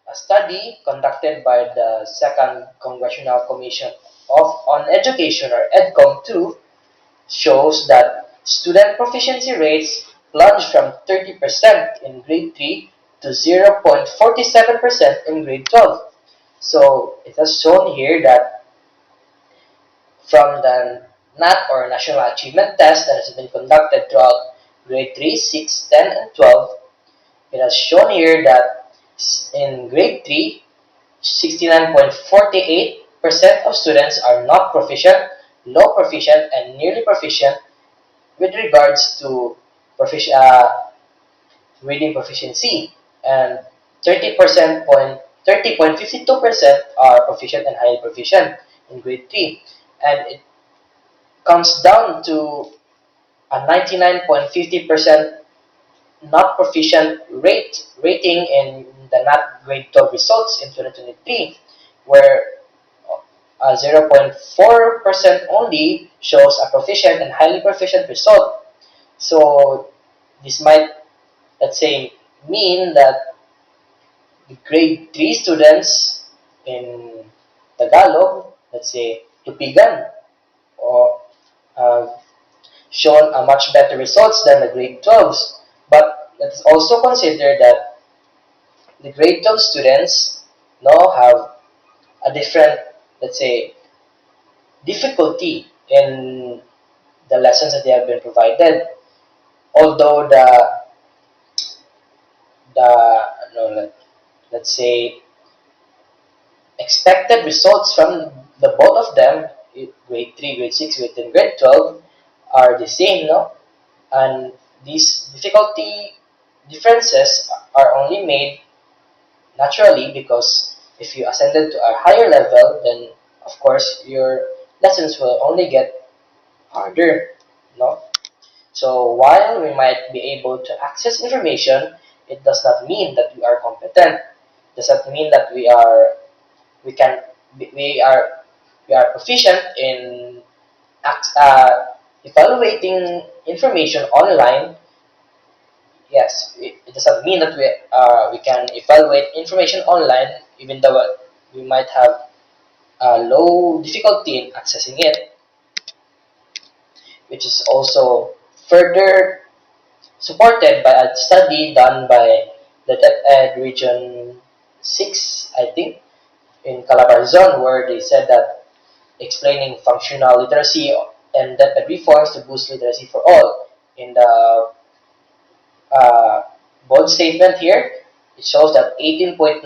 Speaker 4: a study conducted by the Second Congressional Commission on Education, or EDCOM 2, shows that student proficiency rates plunged from 30% in grade 3 to 0.47% in grade 12. So it has shown here that from the NAT, or National Achievement Test, that has been conducted throughout grade 3, 6, 10, and 12, it has shown here that in grade 3, 69.48% of students are not proficient, low proficient, and nearly proficient with regards to reading proficiency, and 30.52% are proficient and highly proficient in grade 3, and it comes down to a 99.50% not proficient rating in the NAT grade 12 results in 2023, where 0.4% only shows a proficient and highly proficient result. So this might, let's say, mean that the grade 3 students in Tagalog, let's say Tupigan, or shown a much better results than the grade 12s. But let's also consider that the grade 12 students now have a different, let's say, difficulty in the lessons that they have been provided. Although the no, let's say expected results from the both of them, grade 3, grade 6, grade 10, grade 12, are the same, no? And these difficulty differences are only made naturally because if you ascended to a higher level, then of course your lessons will only get harder, no? So while we might be able to access information, it does not mean that we are competent. It does not mean that we can we are we are proficient in evaluating information online. Yes, it does not mean that we can evaluate information online, even though we might have a low difficulty in accessing it, which is also further supported by a study done by the DepEd Region 6, I think, in Calabarzon, where they said that explaining functional literacy and DepEd reforms to boost literacy for all. In the uh, bold statement here, it shows that 18.9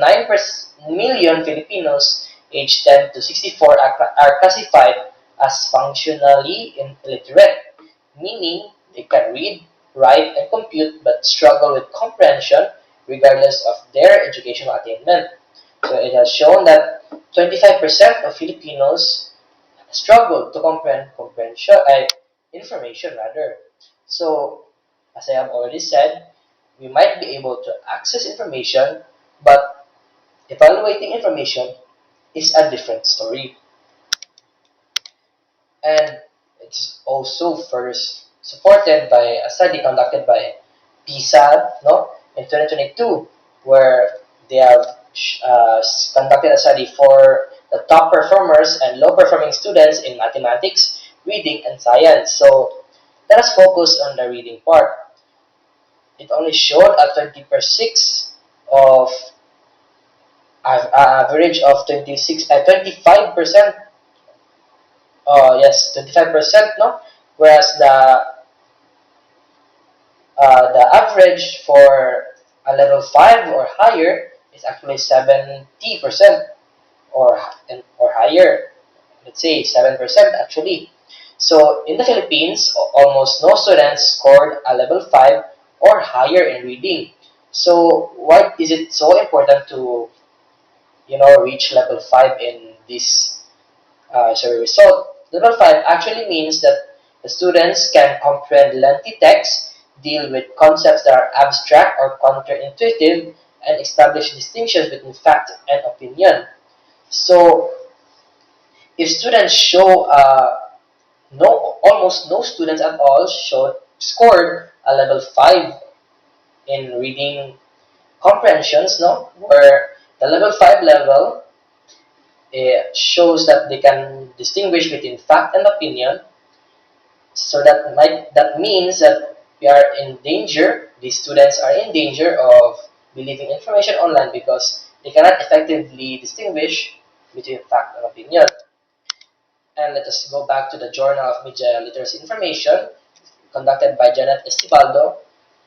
Speaker 4: million Filipinos aged 10 to 64 are classified as functionally illiterate, meaning they can read, write, and compute but struggle with comprehension regardless of their educational attainment. So it has shown that 25% of Filipinos struggle to comprehend information rather. So, as I have already said, we might be able to access information, but evaluating information is a different story. And it's also first supported by a study conducted by PISA, no, in 2022, where they have conducted a study for the top performers and low performing students in mathematics, reading, and science. So let us focus on the reading part. It only showed a 20% of average of 25%. Yes, 25%, no, whereas the average for a level 5 or higher is actually 70% or higher. Let's say 7% actually. So in the Philippines, almost no students scored a level 5 or higher in reading. So why is it so important to reach level 5 in this survey result? Level 5 actually means that the students can comprehend lengthy text, deal with concepts that are abstract or counterintuitive, and establish distinctions between fact and opinion. So if students show almost no students at all scored a level 5 in reading comprehensions, no, where the level 5 level shows that they can distinguish between fact and opinion. So that means that we are in danger. These students are in danger of believing information online because they cannot effectively distinguish between fact and opinion. And let us go back to the Journal of Media Literacy Information conducted by Janet Estibaldo.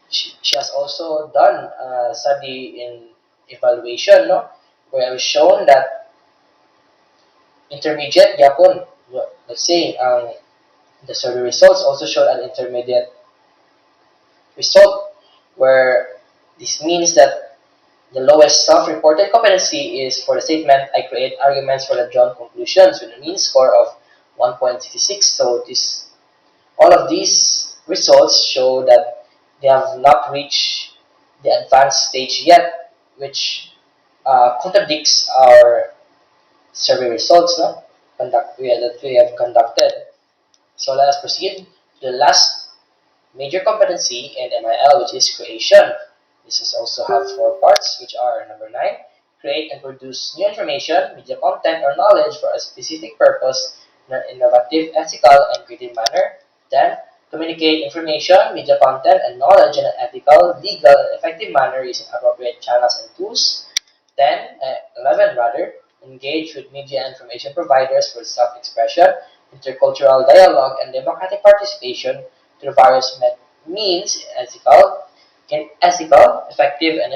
Speaker 4: She has also done a study in evaluation, no, where it was shown that intermediate yapon, let's say, the survey results also showed an intermediate result, where this means that the lowest self-reported competency is for the statement, I create arguments for the drawn conclusions with a mean score of 1.66. So all of these results show that they have not reached the advanced stage yet, which contradicts our survey results, no? That we have conducted. So let us proceed to the last major competency in MIL, which is creation. This is also have 4 parts, which are number 9, create and produce new information, media content, or knowledge for a specific purpose in an innovative, ethical, and creative manner. 10, communicate information, media content, and knowledge in an ethical, legal, and effective manner using appropriate channels and tools. 11 rather, engage with media and information providers for self-expression, intercultural dialogue, and democratic participation through various means in ethical, effective, and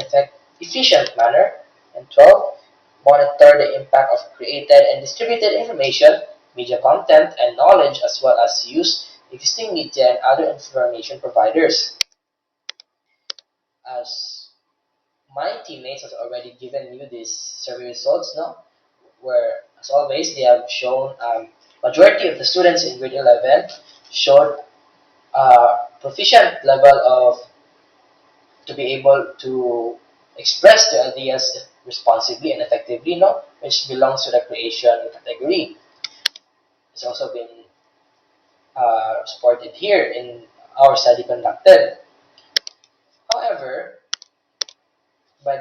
Speaker 4: efficient manner. And 12, monitor the impact of created and distributed information, media content, and knowledge, as well as use existing media and other information providers. As my teammates have already given you these survey results, no? Where, as always, they have shown majority of the students in grade 11 showed proficient level of to be able to express their ideas responsibly and effectively, no? Which belongs to the creation category. It's also been supported here in our study conducted. However, by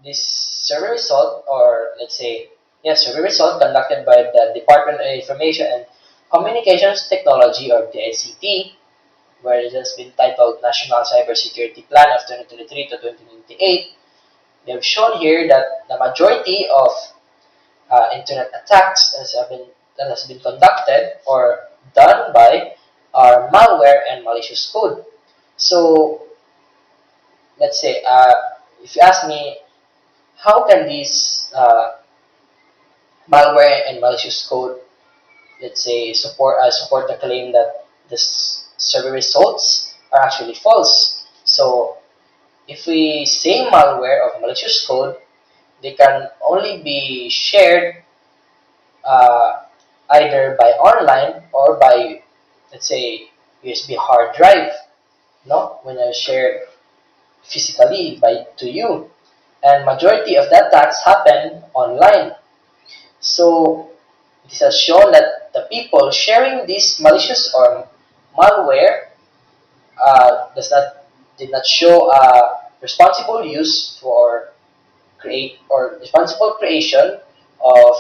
Speaker 4: this survey result, or let's say, yes, survey result conducted by the Department of Information and Communications Technology, or DICT, where it has been titled National Cybersecurity Plan of 2023 to 2028. They have shown here that the majority of internet attacks that has been conducted or done by are malware and malicious code. So let's say, if you ask me, how can these malware and malicious code, let's say, support the claim that this survey results are actually false? So if we say malware or malicious code, they can only be shared either by online or by, let's say, USB hard drive, no? When I share physically to you, and majority of the attacks happen online. So this has shown that that the people sharing this malicious or malware does not did not show responsible use for create or responsible creation of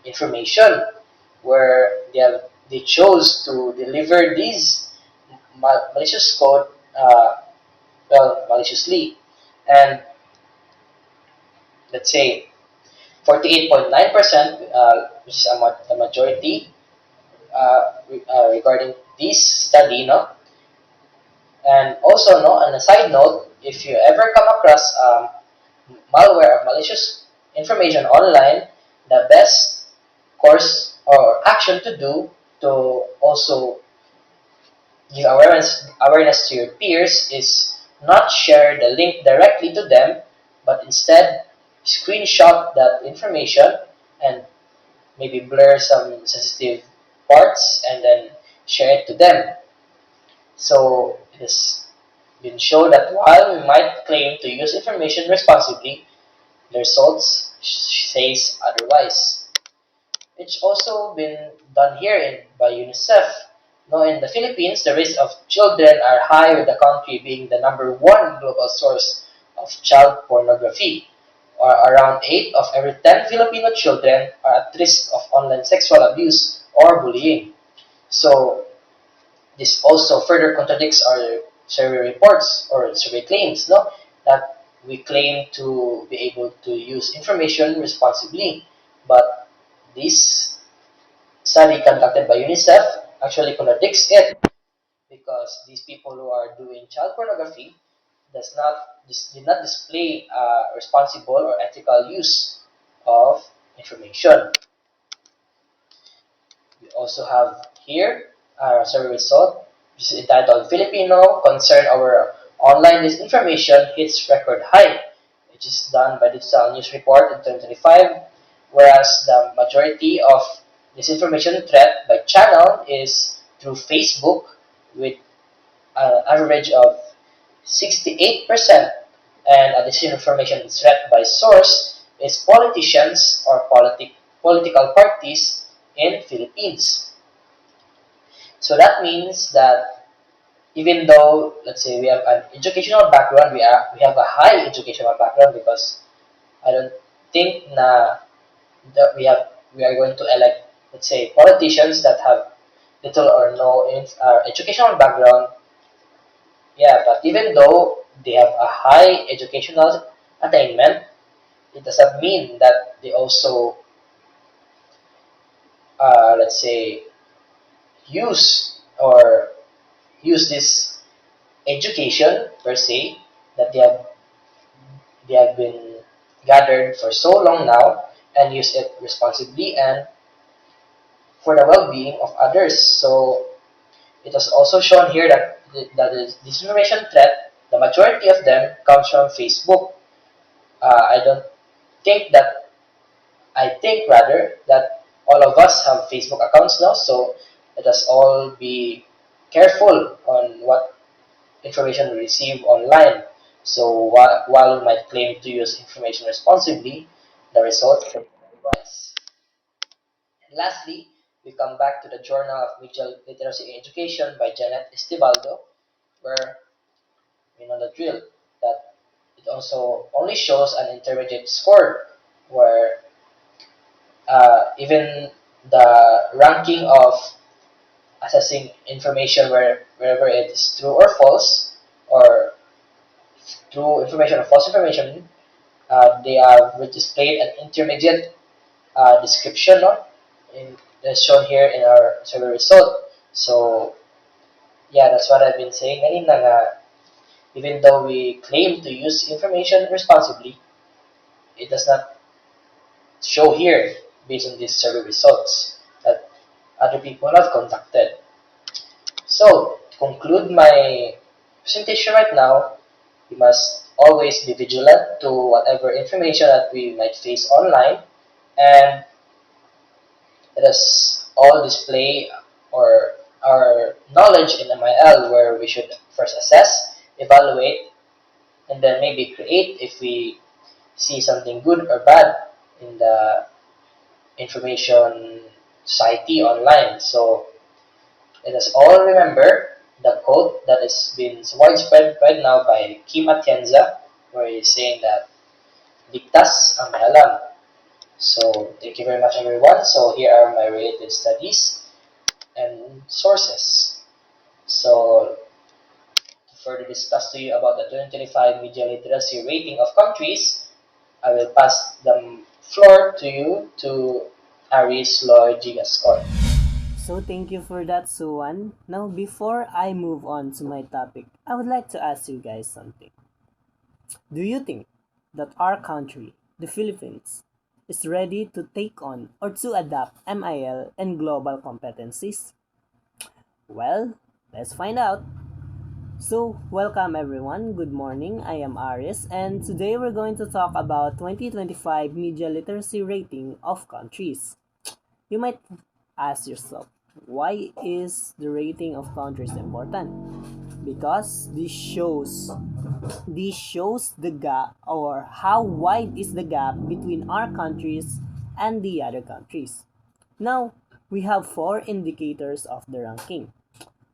Speaker 4: information, where they chose to deliver these malicious code maliciously. And let's say 48.9%, which is the majority regarding this study, no. And also, no, on a side note, if you ever come across malware or malicious information online, the best course or action to do to also give awareness to your peers is not share the link directly to them, but instead screenshot that information and maybe blur some sensitive parts and then share it to them. So it has been shown that while we might claim to use information responsibly, the results says otherwise. It's also been done here by UNICEF. No, in the Philippines, the rates of children are high, with the country being the #1 global source of child pornography. Or around 8 of every 10 Filipino children are at risk of online sexual abuse or bullying. So this also further contradicts our survey reports or survey claims, no, that we claim to be able to use information responsibly, but this study conducted by UNICEF actually contradicts it, because these people who are doing child pornography did not display responsible or ethical use of information. We also have here our survey result, which is entitled Filipino Concern Over Online Disinformation Hits Record High, which is done by Digital News Report in 2025, whereas the majority of disinformation threat by channel is through Facebook, with an average of 68%, and a disinformation threat by source is politicians or political parties in Philippines. So that means that even though, let's say, we have an educational background, we have a high educational background, because I don't think that we are going to elect, let's say, politicians that have little or no educational background. Yeah, but even though they have a high educational attainment, it doesn't mean that they also, let's say, use or use this education per se that they have been gathered for so long now, and use it responsibly and for the well-being of others. So it was also shown here that the disinformation threat, the majority of them comes from Facebook. I don't think that I think rather that all of us have Facebook accounts now, so let us all be careful on what information we receive online. So while we might claim to use information responsibly, the result can be otherwise. And lastly, we come back to the Journal of Media Literacy and Education by Janet Estibaldo, where we know the drill, that it also only shows an intermediate score, where even the ranking of assessing information wherever it is true or false, or true information or false information, they have displayed an intermediate description, no? As shown here in our survey result. So yeah, that's what I've been saying kanina, nga even though we claim to use information responsibly, it does not show here, based on these survey results that other people have conducted. So, to conclude my presentation right now, we must always be vigilant to whatever information that we might face online, and let us all display our knowledge in MIL, where we should first assess, evaluate, and then maybe create if we see something good or bad in the information society online. So let us all remember the quote that has been widespread right now by Kim Atienza, where he's saying that Ligtas ang may alam. So thank you very much everyone. So here are my related studies and sources. So to further discuss to you about the 2025 media literacy rating of countries, I will pass the floor to you to Aries, Lloyd, Gascon.
Speaker 5: So thank you for that, Suwan. Now, before I move on to my topic, I would like to ask you guys something. Do you think that our country, the Philippines, is ready to take on or to adapt MIL and global competencies? Well, let's find out. So, welcome everyone. Good morning. I am Aries, and today we're going to talk about 2025 media literacy rating of countries. You might ask yourself, why is the rating of countries important? Because this shows the gap, or how wide is the gap between our countries and the other countries. Now, we have four indicators of the ranking.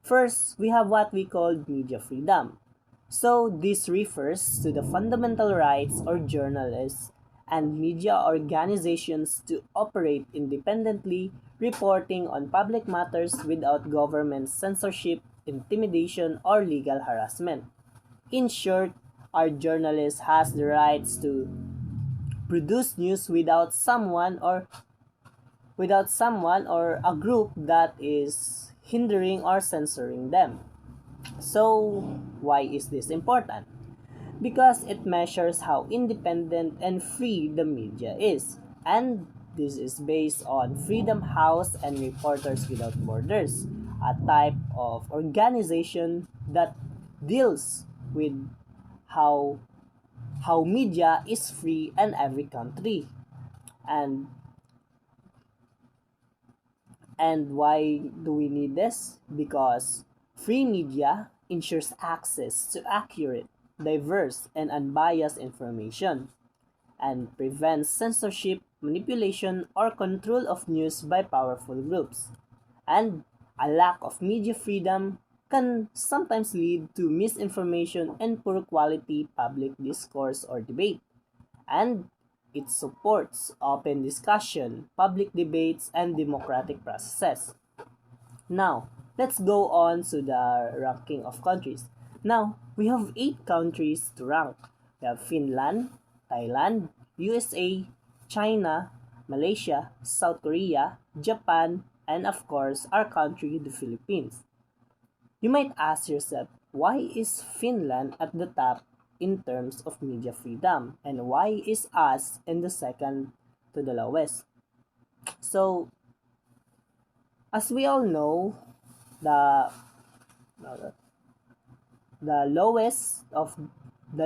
Speaker 5: First, we have what we call media freedom. So, this refers to the fundamental rights of journalists and media organizations to operate independently, reporting on public matters without government censorship, intimidation, or legal harassment. In short, our journalist has the rights to produce news without someone or a group that is hindering or censoring them. So, why is this important? Because it measures how independent and free the media is. And this is based on Freedom House and Reporters Without Borders, a type of organization that deals with how media is free in every country. And why do we need this? Because free media ensures access to accurate, diverse, and unbiased information and prevents censorship, manipulation, or control of news by powerful groups. And a lack of media freedom can sometimes lead to misinformation and poor quality public discourse or debate. And it supports open discussion, public debates, and democratic processes. Now, let's go on to the ranking of countries. Now, we have 8 countries to rank. We have Finland, Thailand, USA, China, Malaysia, South Korea, Japan, and of course, our country, the Philippines. You might ask yourself, why is Finland at the top in terms of media freedom? And why is us in the second to the lowest? So, as we all know, the the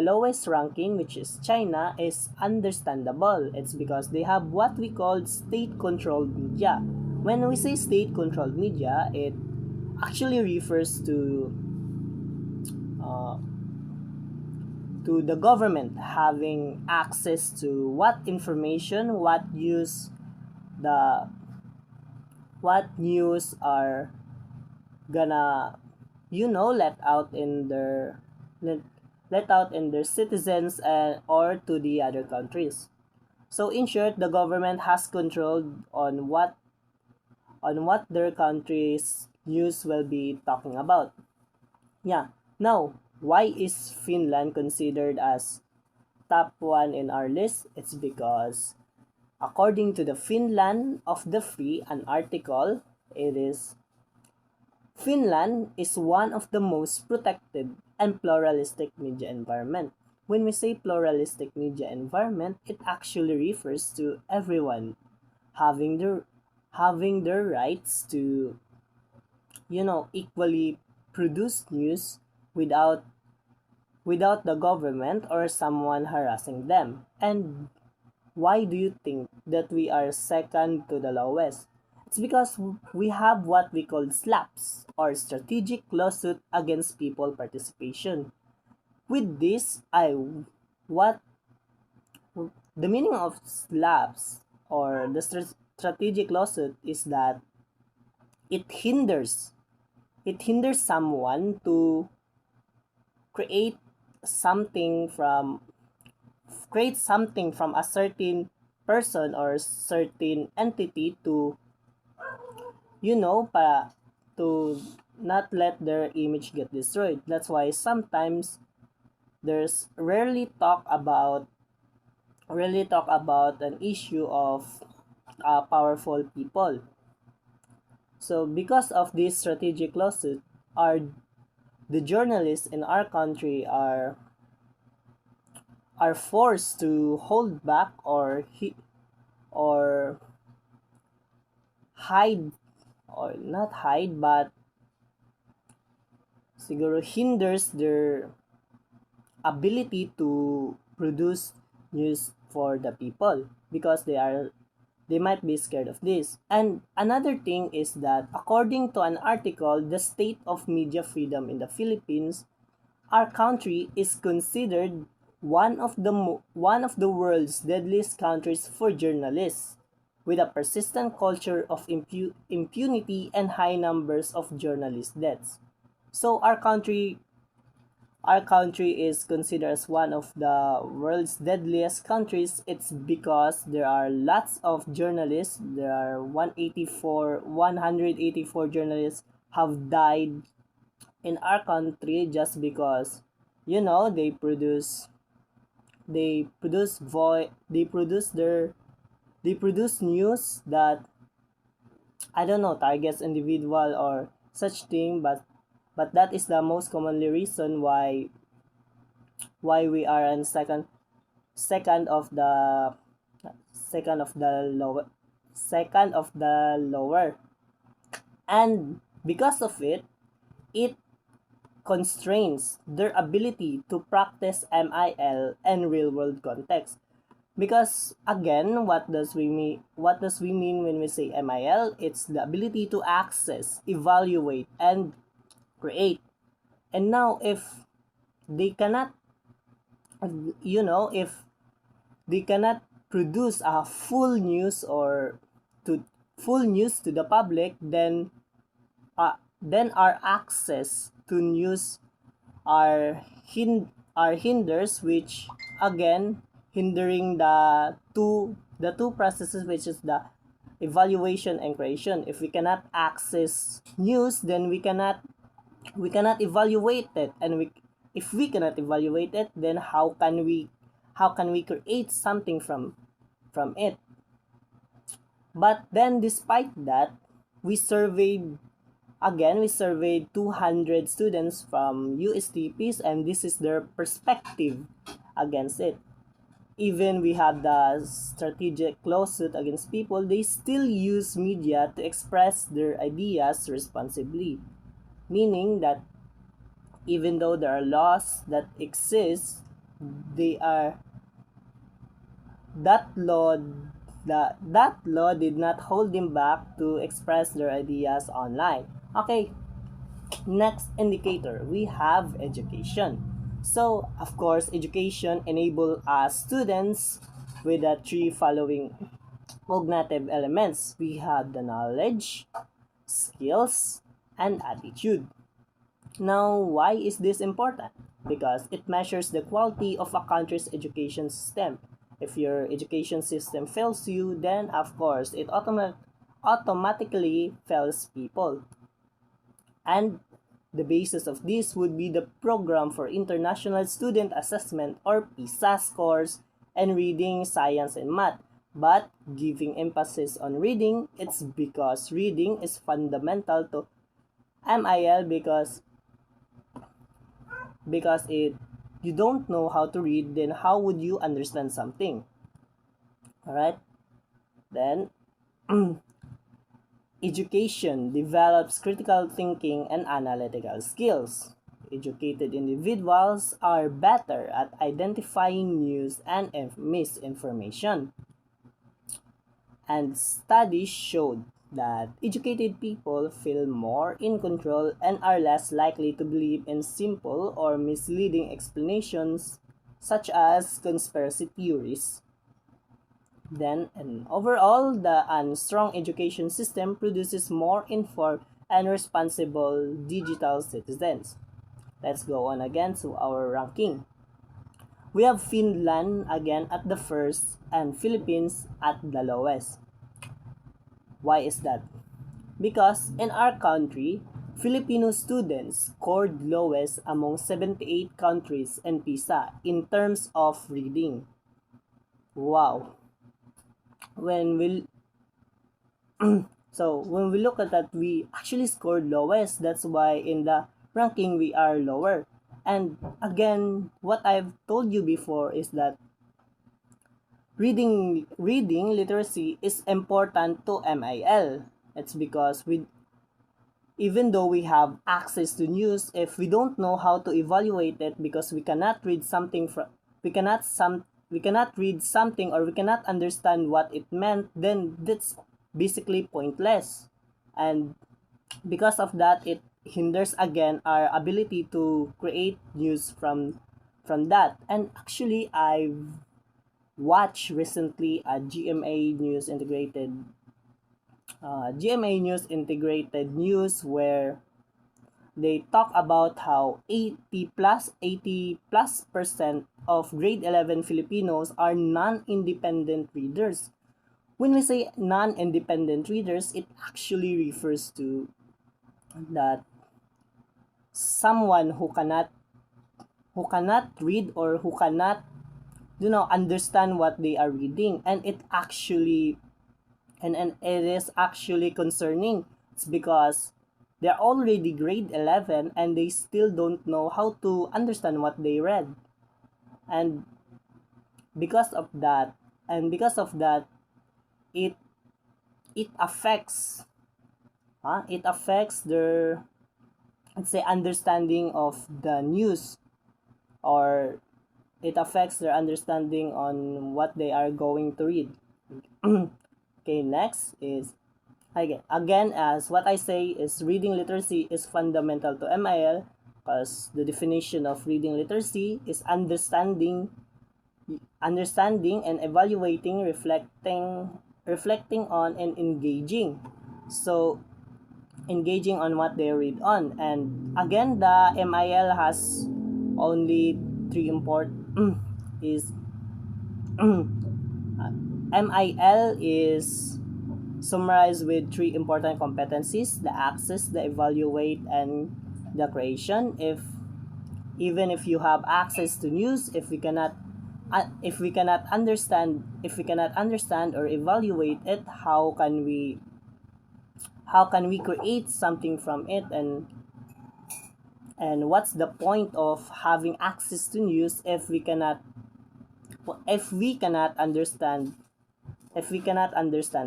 Speaker 5: lowest ranking, which is China, is understandable. It's because they have what we call state-controlled media. When we say state-controlled media, it actually refers uh, to the government having access to what information, the what news are gonna let, let out in their citizens or to the other countries. So in short, the government has control on what their country's news will be talking about. Yeah. Now, why is Finland considered as top one in our list? It's because according to the Finland of the Free, an article, it is Finland is one of the most protected and pluralistic media environment. When we say pluralistic media environment, it actually refers to everyone having their rights to equally produce news without the government or someone harassing them. And why do you think that we are second to the lowest? It's because we have what we call SLAPs, or strategic lawsuit against people participation. With this, what the meaning of SLAPs, or the strategic lawsuit is that it hinders someone to create something from a certain person or certain entity to, to not let their image get destroyed. That's why sometimes there's rarely talk about an issue of powerful people. So because of this strategic lawsuit, the journalists in our country are forced to hold back or hide, or not hide, but siguro hinders their ability to produce news for the people because they might be scared of this. And another thing is that according to an article, the state of media freedom in the Philippines, our country is considered one of the world's deadliest countries for journalists, with a persistent culture of impunity and high numbers of journalist deaths. So our country is considered as one of the world's deadliest countries. It's because there are lots of journalists. There are 184 journalists have died in our country just because, they produce news that, I don't know, targets individual or such thing, but that is the most commonly reason why we are on second of the lower, and because of it constrains their ability to practice MIL and real world context. Because again, what does we mean when we say MIL? It's the ability to access, evaluate, and create. And now if they cannot produce a full news to the public, then our access to news are hinders, which again hindering the two processes, which is the evaluation and creation. If we cannot access news, then we cannot evaluate it, and if we cannot evaluate it, then how can we create something from it? But then despite that, we surveyed 200 students from USTPs, and this is their perspective against it. Even we have the strategic lawsuit against people, they still use media to express their ideas responsibly. Meaning that even though there are laws that exist, that law did not hold them back to express their ideas online. Okay, next indicator, we have education. So, of course, education enables us students with the three following cognitive elements. We have the knowledge, skills, and attitude. Now, why is this important? Because it measures the quality of a country's education system. If your education system fails you, then of course it automatically fails people. And the basis of this would be the Program for International Student Assessment, or PISA scores, and reading, science, and math. But giving emphasis on reading, it's because reading is fundamental to MIL, because you don't know how to read, then how would you understand something? Alright? Then, education develops critical thinking and analytical skills. Educated individuals are better at identifying news and misinformation. And studies showed that educated people feel more in control and are less likely to believe in simple or misleading explanations, such as conspiracy theories. Then, and overall, the strong education system produces more informed and responsible digital citizens. Let's go on again to our ranking. We have Finland again at the first and Philippines at the lowest. Why is that? Because in our country, Filipino students scored lowest among 78 countries in PISA in terms of reading. Wow. When we when we look at that, we actually scored lowest. That's why in the ranking we are lower. And again, what I've told you before is that reading literacy is important to MIL. It's because even though we have access to news, if we don't know how to evaluate it because we cannot read something we cannot read something or we cannot understand what it meant, then that's basically pointless. And because of that, it hinders again our ability to create news from that. And actually, I've watched recently a GMA News integrated news where they talk about how 80+% of grade 11 Filipinos are non-independent readers. When we say non-independent readers, it actually refers to that someone who cannot read or who cannot understand what they are reading, and it is actually concerning. It's because they're already grade 11 and they still don't know how to understand what they read. And because of that it affects their, let's say, understanding of the news, or it affects their understanding on what they are going to read. Okay, next is again, as what I say is reading literacy is fundamental to MIL, because the definition of reading literacy is understanding and evaluating, reflecting on, and engaging. So engaging on what they read on. And again, the MIL has only three important MIL is summarized with three important competencies: the access, the evaluate, and the creation. Even if you have access to news, if we cannot understand or evaluate it, how can we create something from it? And what's the point of having access to news if we cannot understand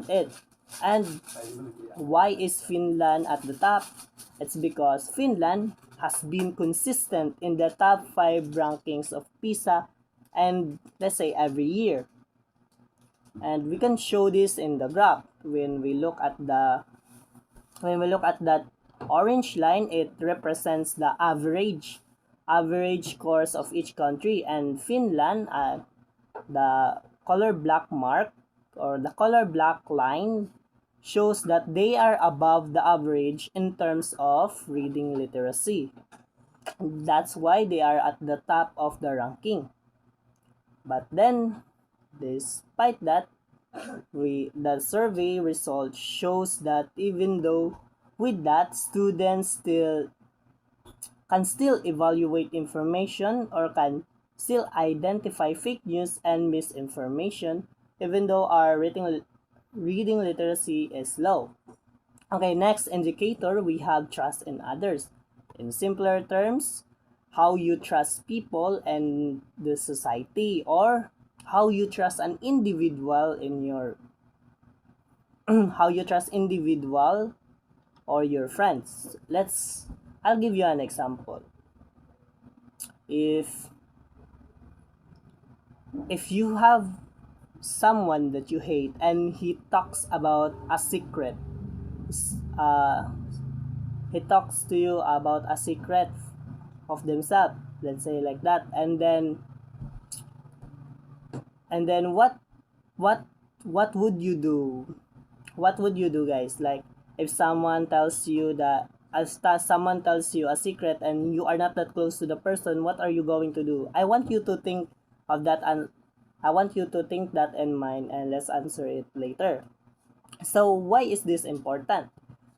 Speaker 5: it? And why is Finland at the top? It's because Finland has been consistent in the top 5 rankings of PISA, and let's say every year. And we can show this in the graph. When we look at that orange line, it represents the average scores of each country. And Finland, the color black mark or the color black line shows that they are above the average in terms of reading literacy. That's why they are at the top of the ranking. But then, despite that, the survey result shows that even though with that, students can still evaluate information or can still identify fake news and misinformation, even though our reading literacy is low. Okay, next indicator, we have trust in others. In simpler terms, how you trust people and the society, or how you trust an individual in your how you trust individual or your friends. I'll give you an example. If you have someone that you hate and he talks about a secret, he talks to you about a secret of themselves, let's say like that, and then what what would you do? What would you do, guys? Like, if someone tells you that, someone tells you a secret and you are not that close to the person, what are you going to do? I want you to think of that, and I want you to think that in mind, and let's answer it later. So why is this important?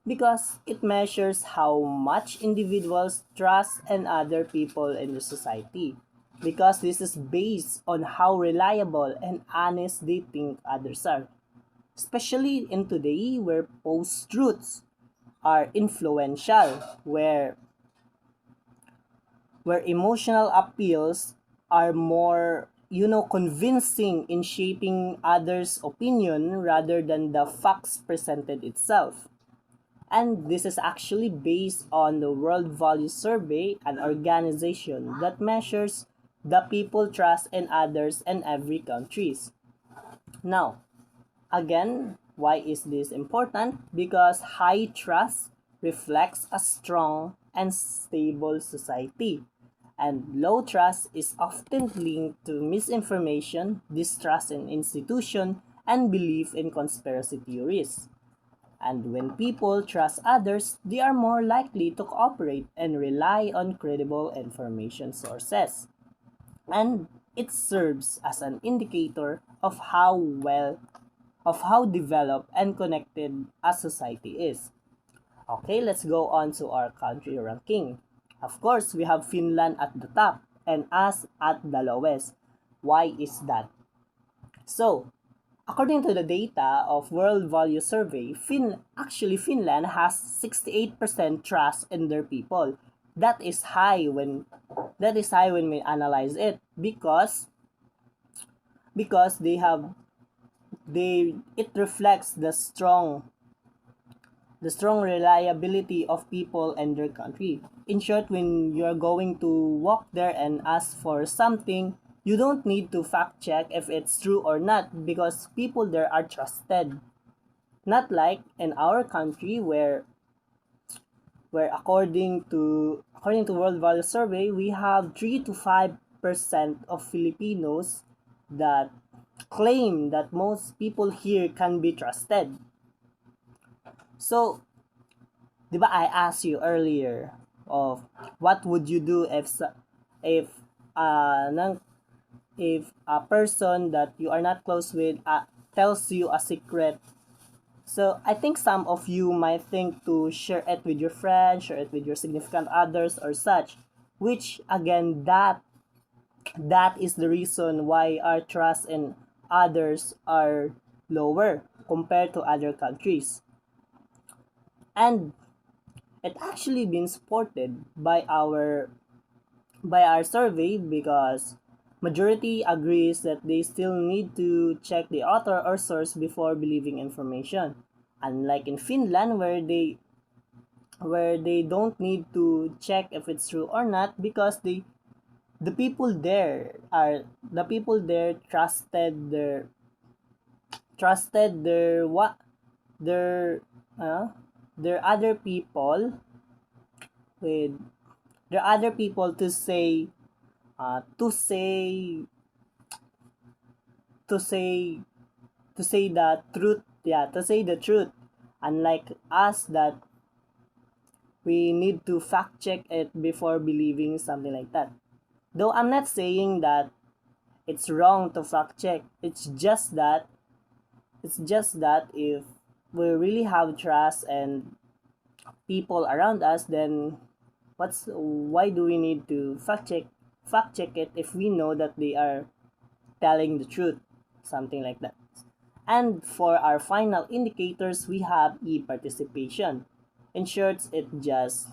Speaker 5: Because it measures how much individuals trust in other people in the society. Because this is based on how reliable and honest they think others are. Especially in today where post-truths are influential, where emotional appeals are more, convincing in shaping others' opinion rather than the facts presented itself. And this is actually based on the World Values Survey, an organization that measures the people trust in others in every countries. Now, again, why is this important? Because high trust reflects a strong and stable society. And low trust is often linked to misinformation, distrust in institutions, and belief in conspiracy theories. And when people trust others, they are more likely to cooperate and rely on credible information sources. And it serves as an indicator of how developed and connected a society is. Okay, let's go on to our country ranking. Of course, we have Finland at the top and us at the lowest. Why is that? So, according to the data of World Value Survey, Finland has 68% trust in their people. That is high when we analyze it, because it reflects the strong reliability of people and their country. In short, when you're going to walk there and ask for something, you don't need to fact check if it's true or not, because people there are trusted. Not like in our country where according to World Value Survey, we have 3 to 5% of Filipinos that claim that most people here can be trusted. So, di ba I asked you earlier of what would you do if if a person that you are not close with tells you a secret. So I think some of you might think to share it with your friends, share it with your significant others or such, which again that is the reason why our trust in others are lower compared to other countries. And it actually been supported by our survey, because majority agrees that they still need to check the author or source before believing information. Unlike in Finland where they don't need to check if it's true or not, because the people there trusted their their other people with their other people to say uh, to say to say to say the truth, to say the truth, unlike us that we need to fact check it before believing something like that. Though I'm not saying that it's wrong to fact check, it's just that if we really have trust and people around us, then why do we need to fact check it if we know that they are telling the truth, something like that. And for our final indicators, we have e-participation. In short, it just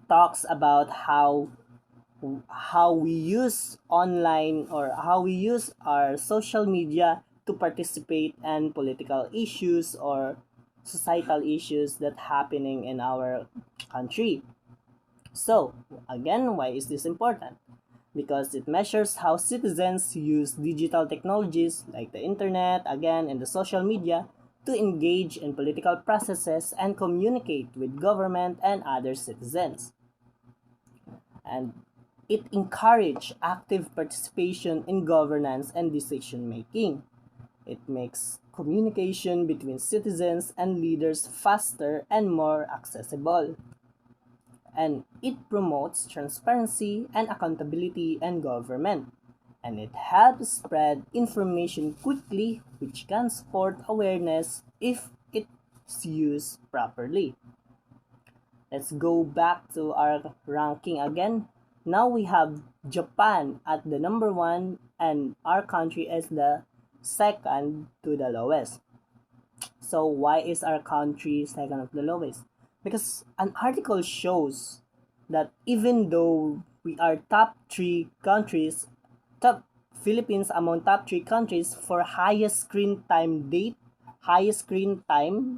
Speaker 5: talks about how we use online, or how we use our social media to participate in political issues or societal issues that happening in our country. So, again, why is this important? Because it measures how citizens use digital technologies like the internet, again, and the social media to engage in political processes and communicate with government and other citizens. And it encourages active participation in governance and decision making. It makes communication between citizens and leaders faster and more accessible. And it promotes transparency and accountability in government. And it helps spread information quickly, which can support awareness if it's used properly. Let's go back to our ranking again. Now we have Japan at the number 1 and our country is the second to the lowest. So why is our country second of the lowest? Because an article shows that even though we are top 3 countries, top Philippines among top 3 countries for highest screen time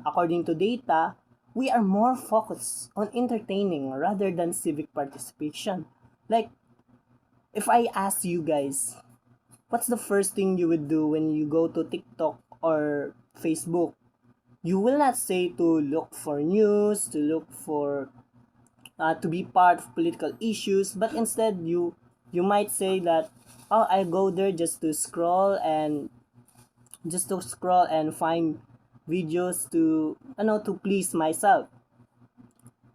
Speaker 5: according to data, we are more focused on entertaining rather than civic participation. Like, if I ask you guys, what's the first thing you would do when you go to TikTok or Facebook? You will not say to look for news, to look for to be part of political issues, but instead you might say that, oh, I go there just to scroll and find videos to to please myself.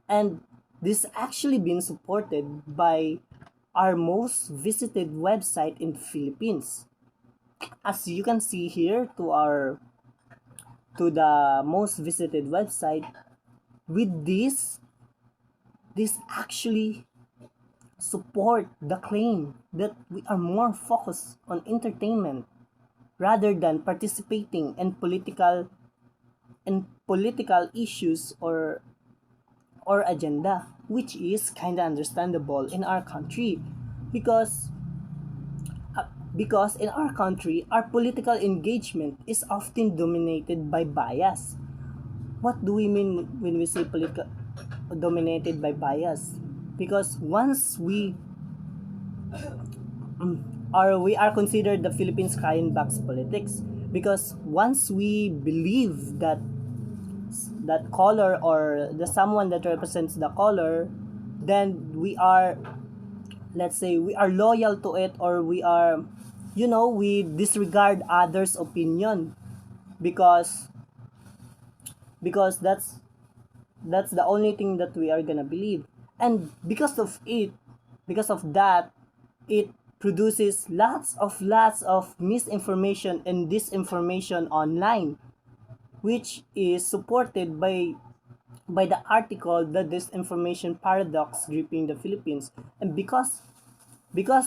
Speaker 5: And this actually been supported by our most visited website in the Philippines. As you can see here to the most visited website, with this actually support the claim that we are more focused on entertainment rather than participating in political issues or agenda, which is kind of understandable in our country because in our country our political engagement is often dominated by bias. What do we mean when we say political dominated by bias? Because once we are considered the Philippines crying box politics, because once we believe that color or the someone that represents the color, then we are, let's say, we are loyal to it, or we are, we disregard others' opinion because that's the only thing that we are gonna believe. And because of that, it produces lots of misinformation and disinformation online, which is supported by the article, The Disinformation Paradox Gripping the Philippines. And because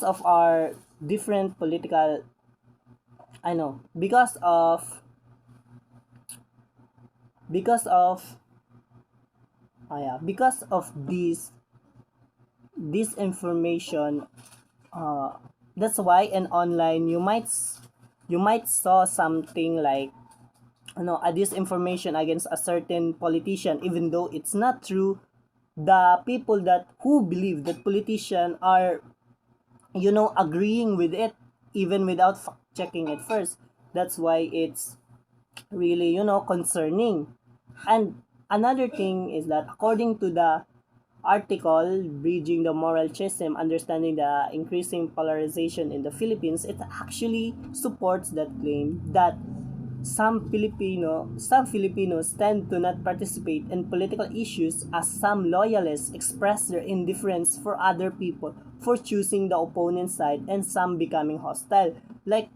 Speaker 5: of our different political, because of this information, that's why in online you might saw something like a disinformation against a certain politician, even though it's not true. The people who believe that politicians are agreeing with it even without checking it first. That's why it's really concerning. And another thing is that according to the article, Bridging the Moral Chasm, Understanding the Increasing Polarization in the Philippines, it actually supports that claim that some Filipinos tend to not participate in political issues, as some loyalists express their indifference for other people for choosing the opponent's side, and some becoming hostile. Like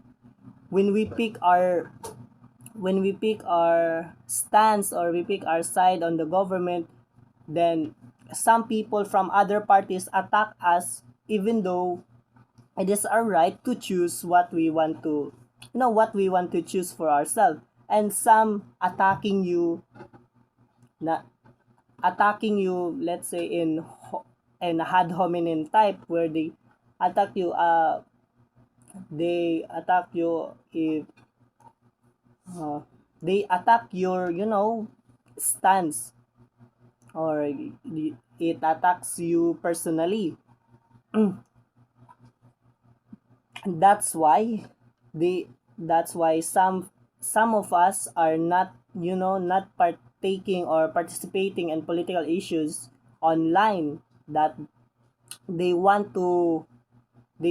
Speaker 5: when we pick our stance, or we pick our side on the government, then some people from other parties attack us, even though it is our right to choose what we want to choose for ourselves. And some attacking you, let's say in ad hominem type, where they attack you if they attack your stance, or it attacks you personally. That's why some of us are not partaking or participating in political issues online, that they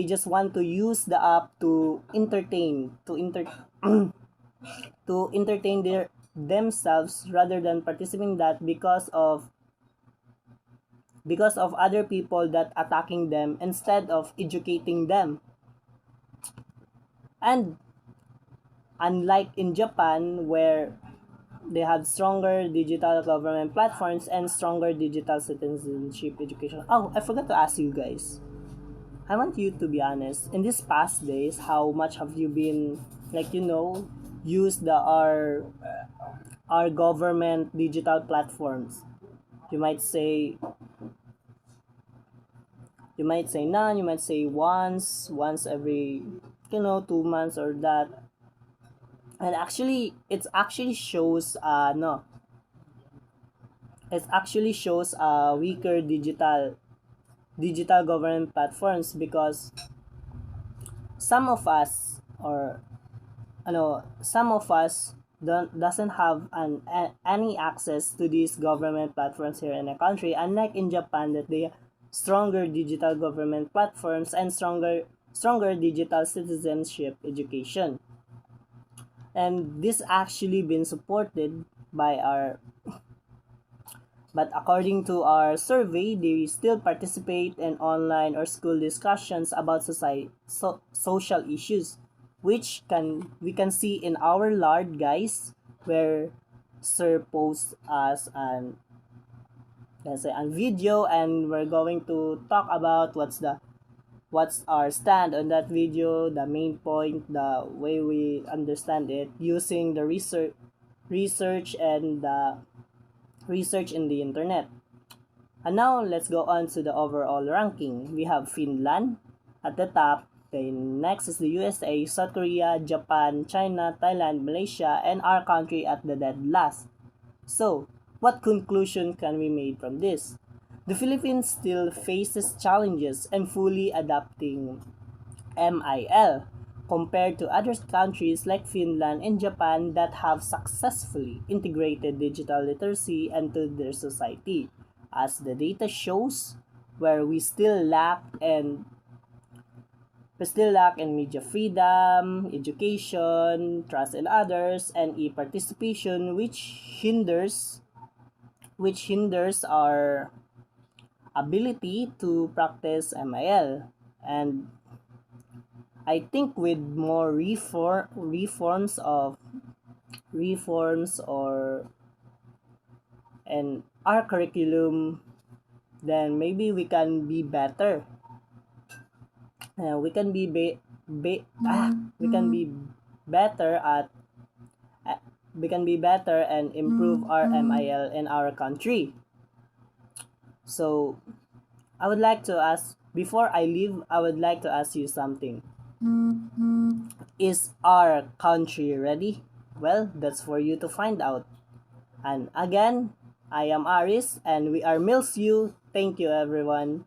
Speaker 5: just want to use the app to entertain to entertain themselves rather than participating that because of other people that attacking them instead of educating them. And unlike in Japan, where they have stronger digital government platforms and stronger digital citizenship education. Oh, I forgot to ask you guys. I want you to be honest. In these past days, how much have you been, used our government digital platforms? You might say none. You might say once every 2 months or that. And actually, it actually shows weaker digital government platforms because some of us or some of us doesn't have any access to these government platforms here in the country, unlike in Japan that they have stronger digital government platforms and stronger digital citizenship education. And this actually been supported by our but according to our survey, they still participate in online or school discussions about social issues, which we can see in our Lord guys, where Sir posts us an video, and we're going to talk about what's our stand on that video, the main point, the way we understand it, using the research and the research in the internet. And now let's go on to the overall ranking. We have Finland at the top. Then next is the USA, South Korea, Japan, China, Thailand, Malaysia, and our country at the dead last. So, what conclusion can we make from this? The Philippines still faces challenges in fully adapting MIL compared to other countries like Finland and Japan that have successfully integrated digital literacy into their society. As the data shows, where we still lack in media freedom, education, trust in others, and e-participation, which hinders our ability to practice MIL. And I think with more reforms or and our curriculum, then maybe we can be better. We can be better at we can be better and improve our MIL in our country. So, I would like to ask, before I leave, I would like to ask you something. Is our country ready? Well, that's for you to find out. And again, I am Aries and we are MILSYOU. Thank you everyone.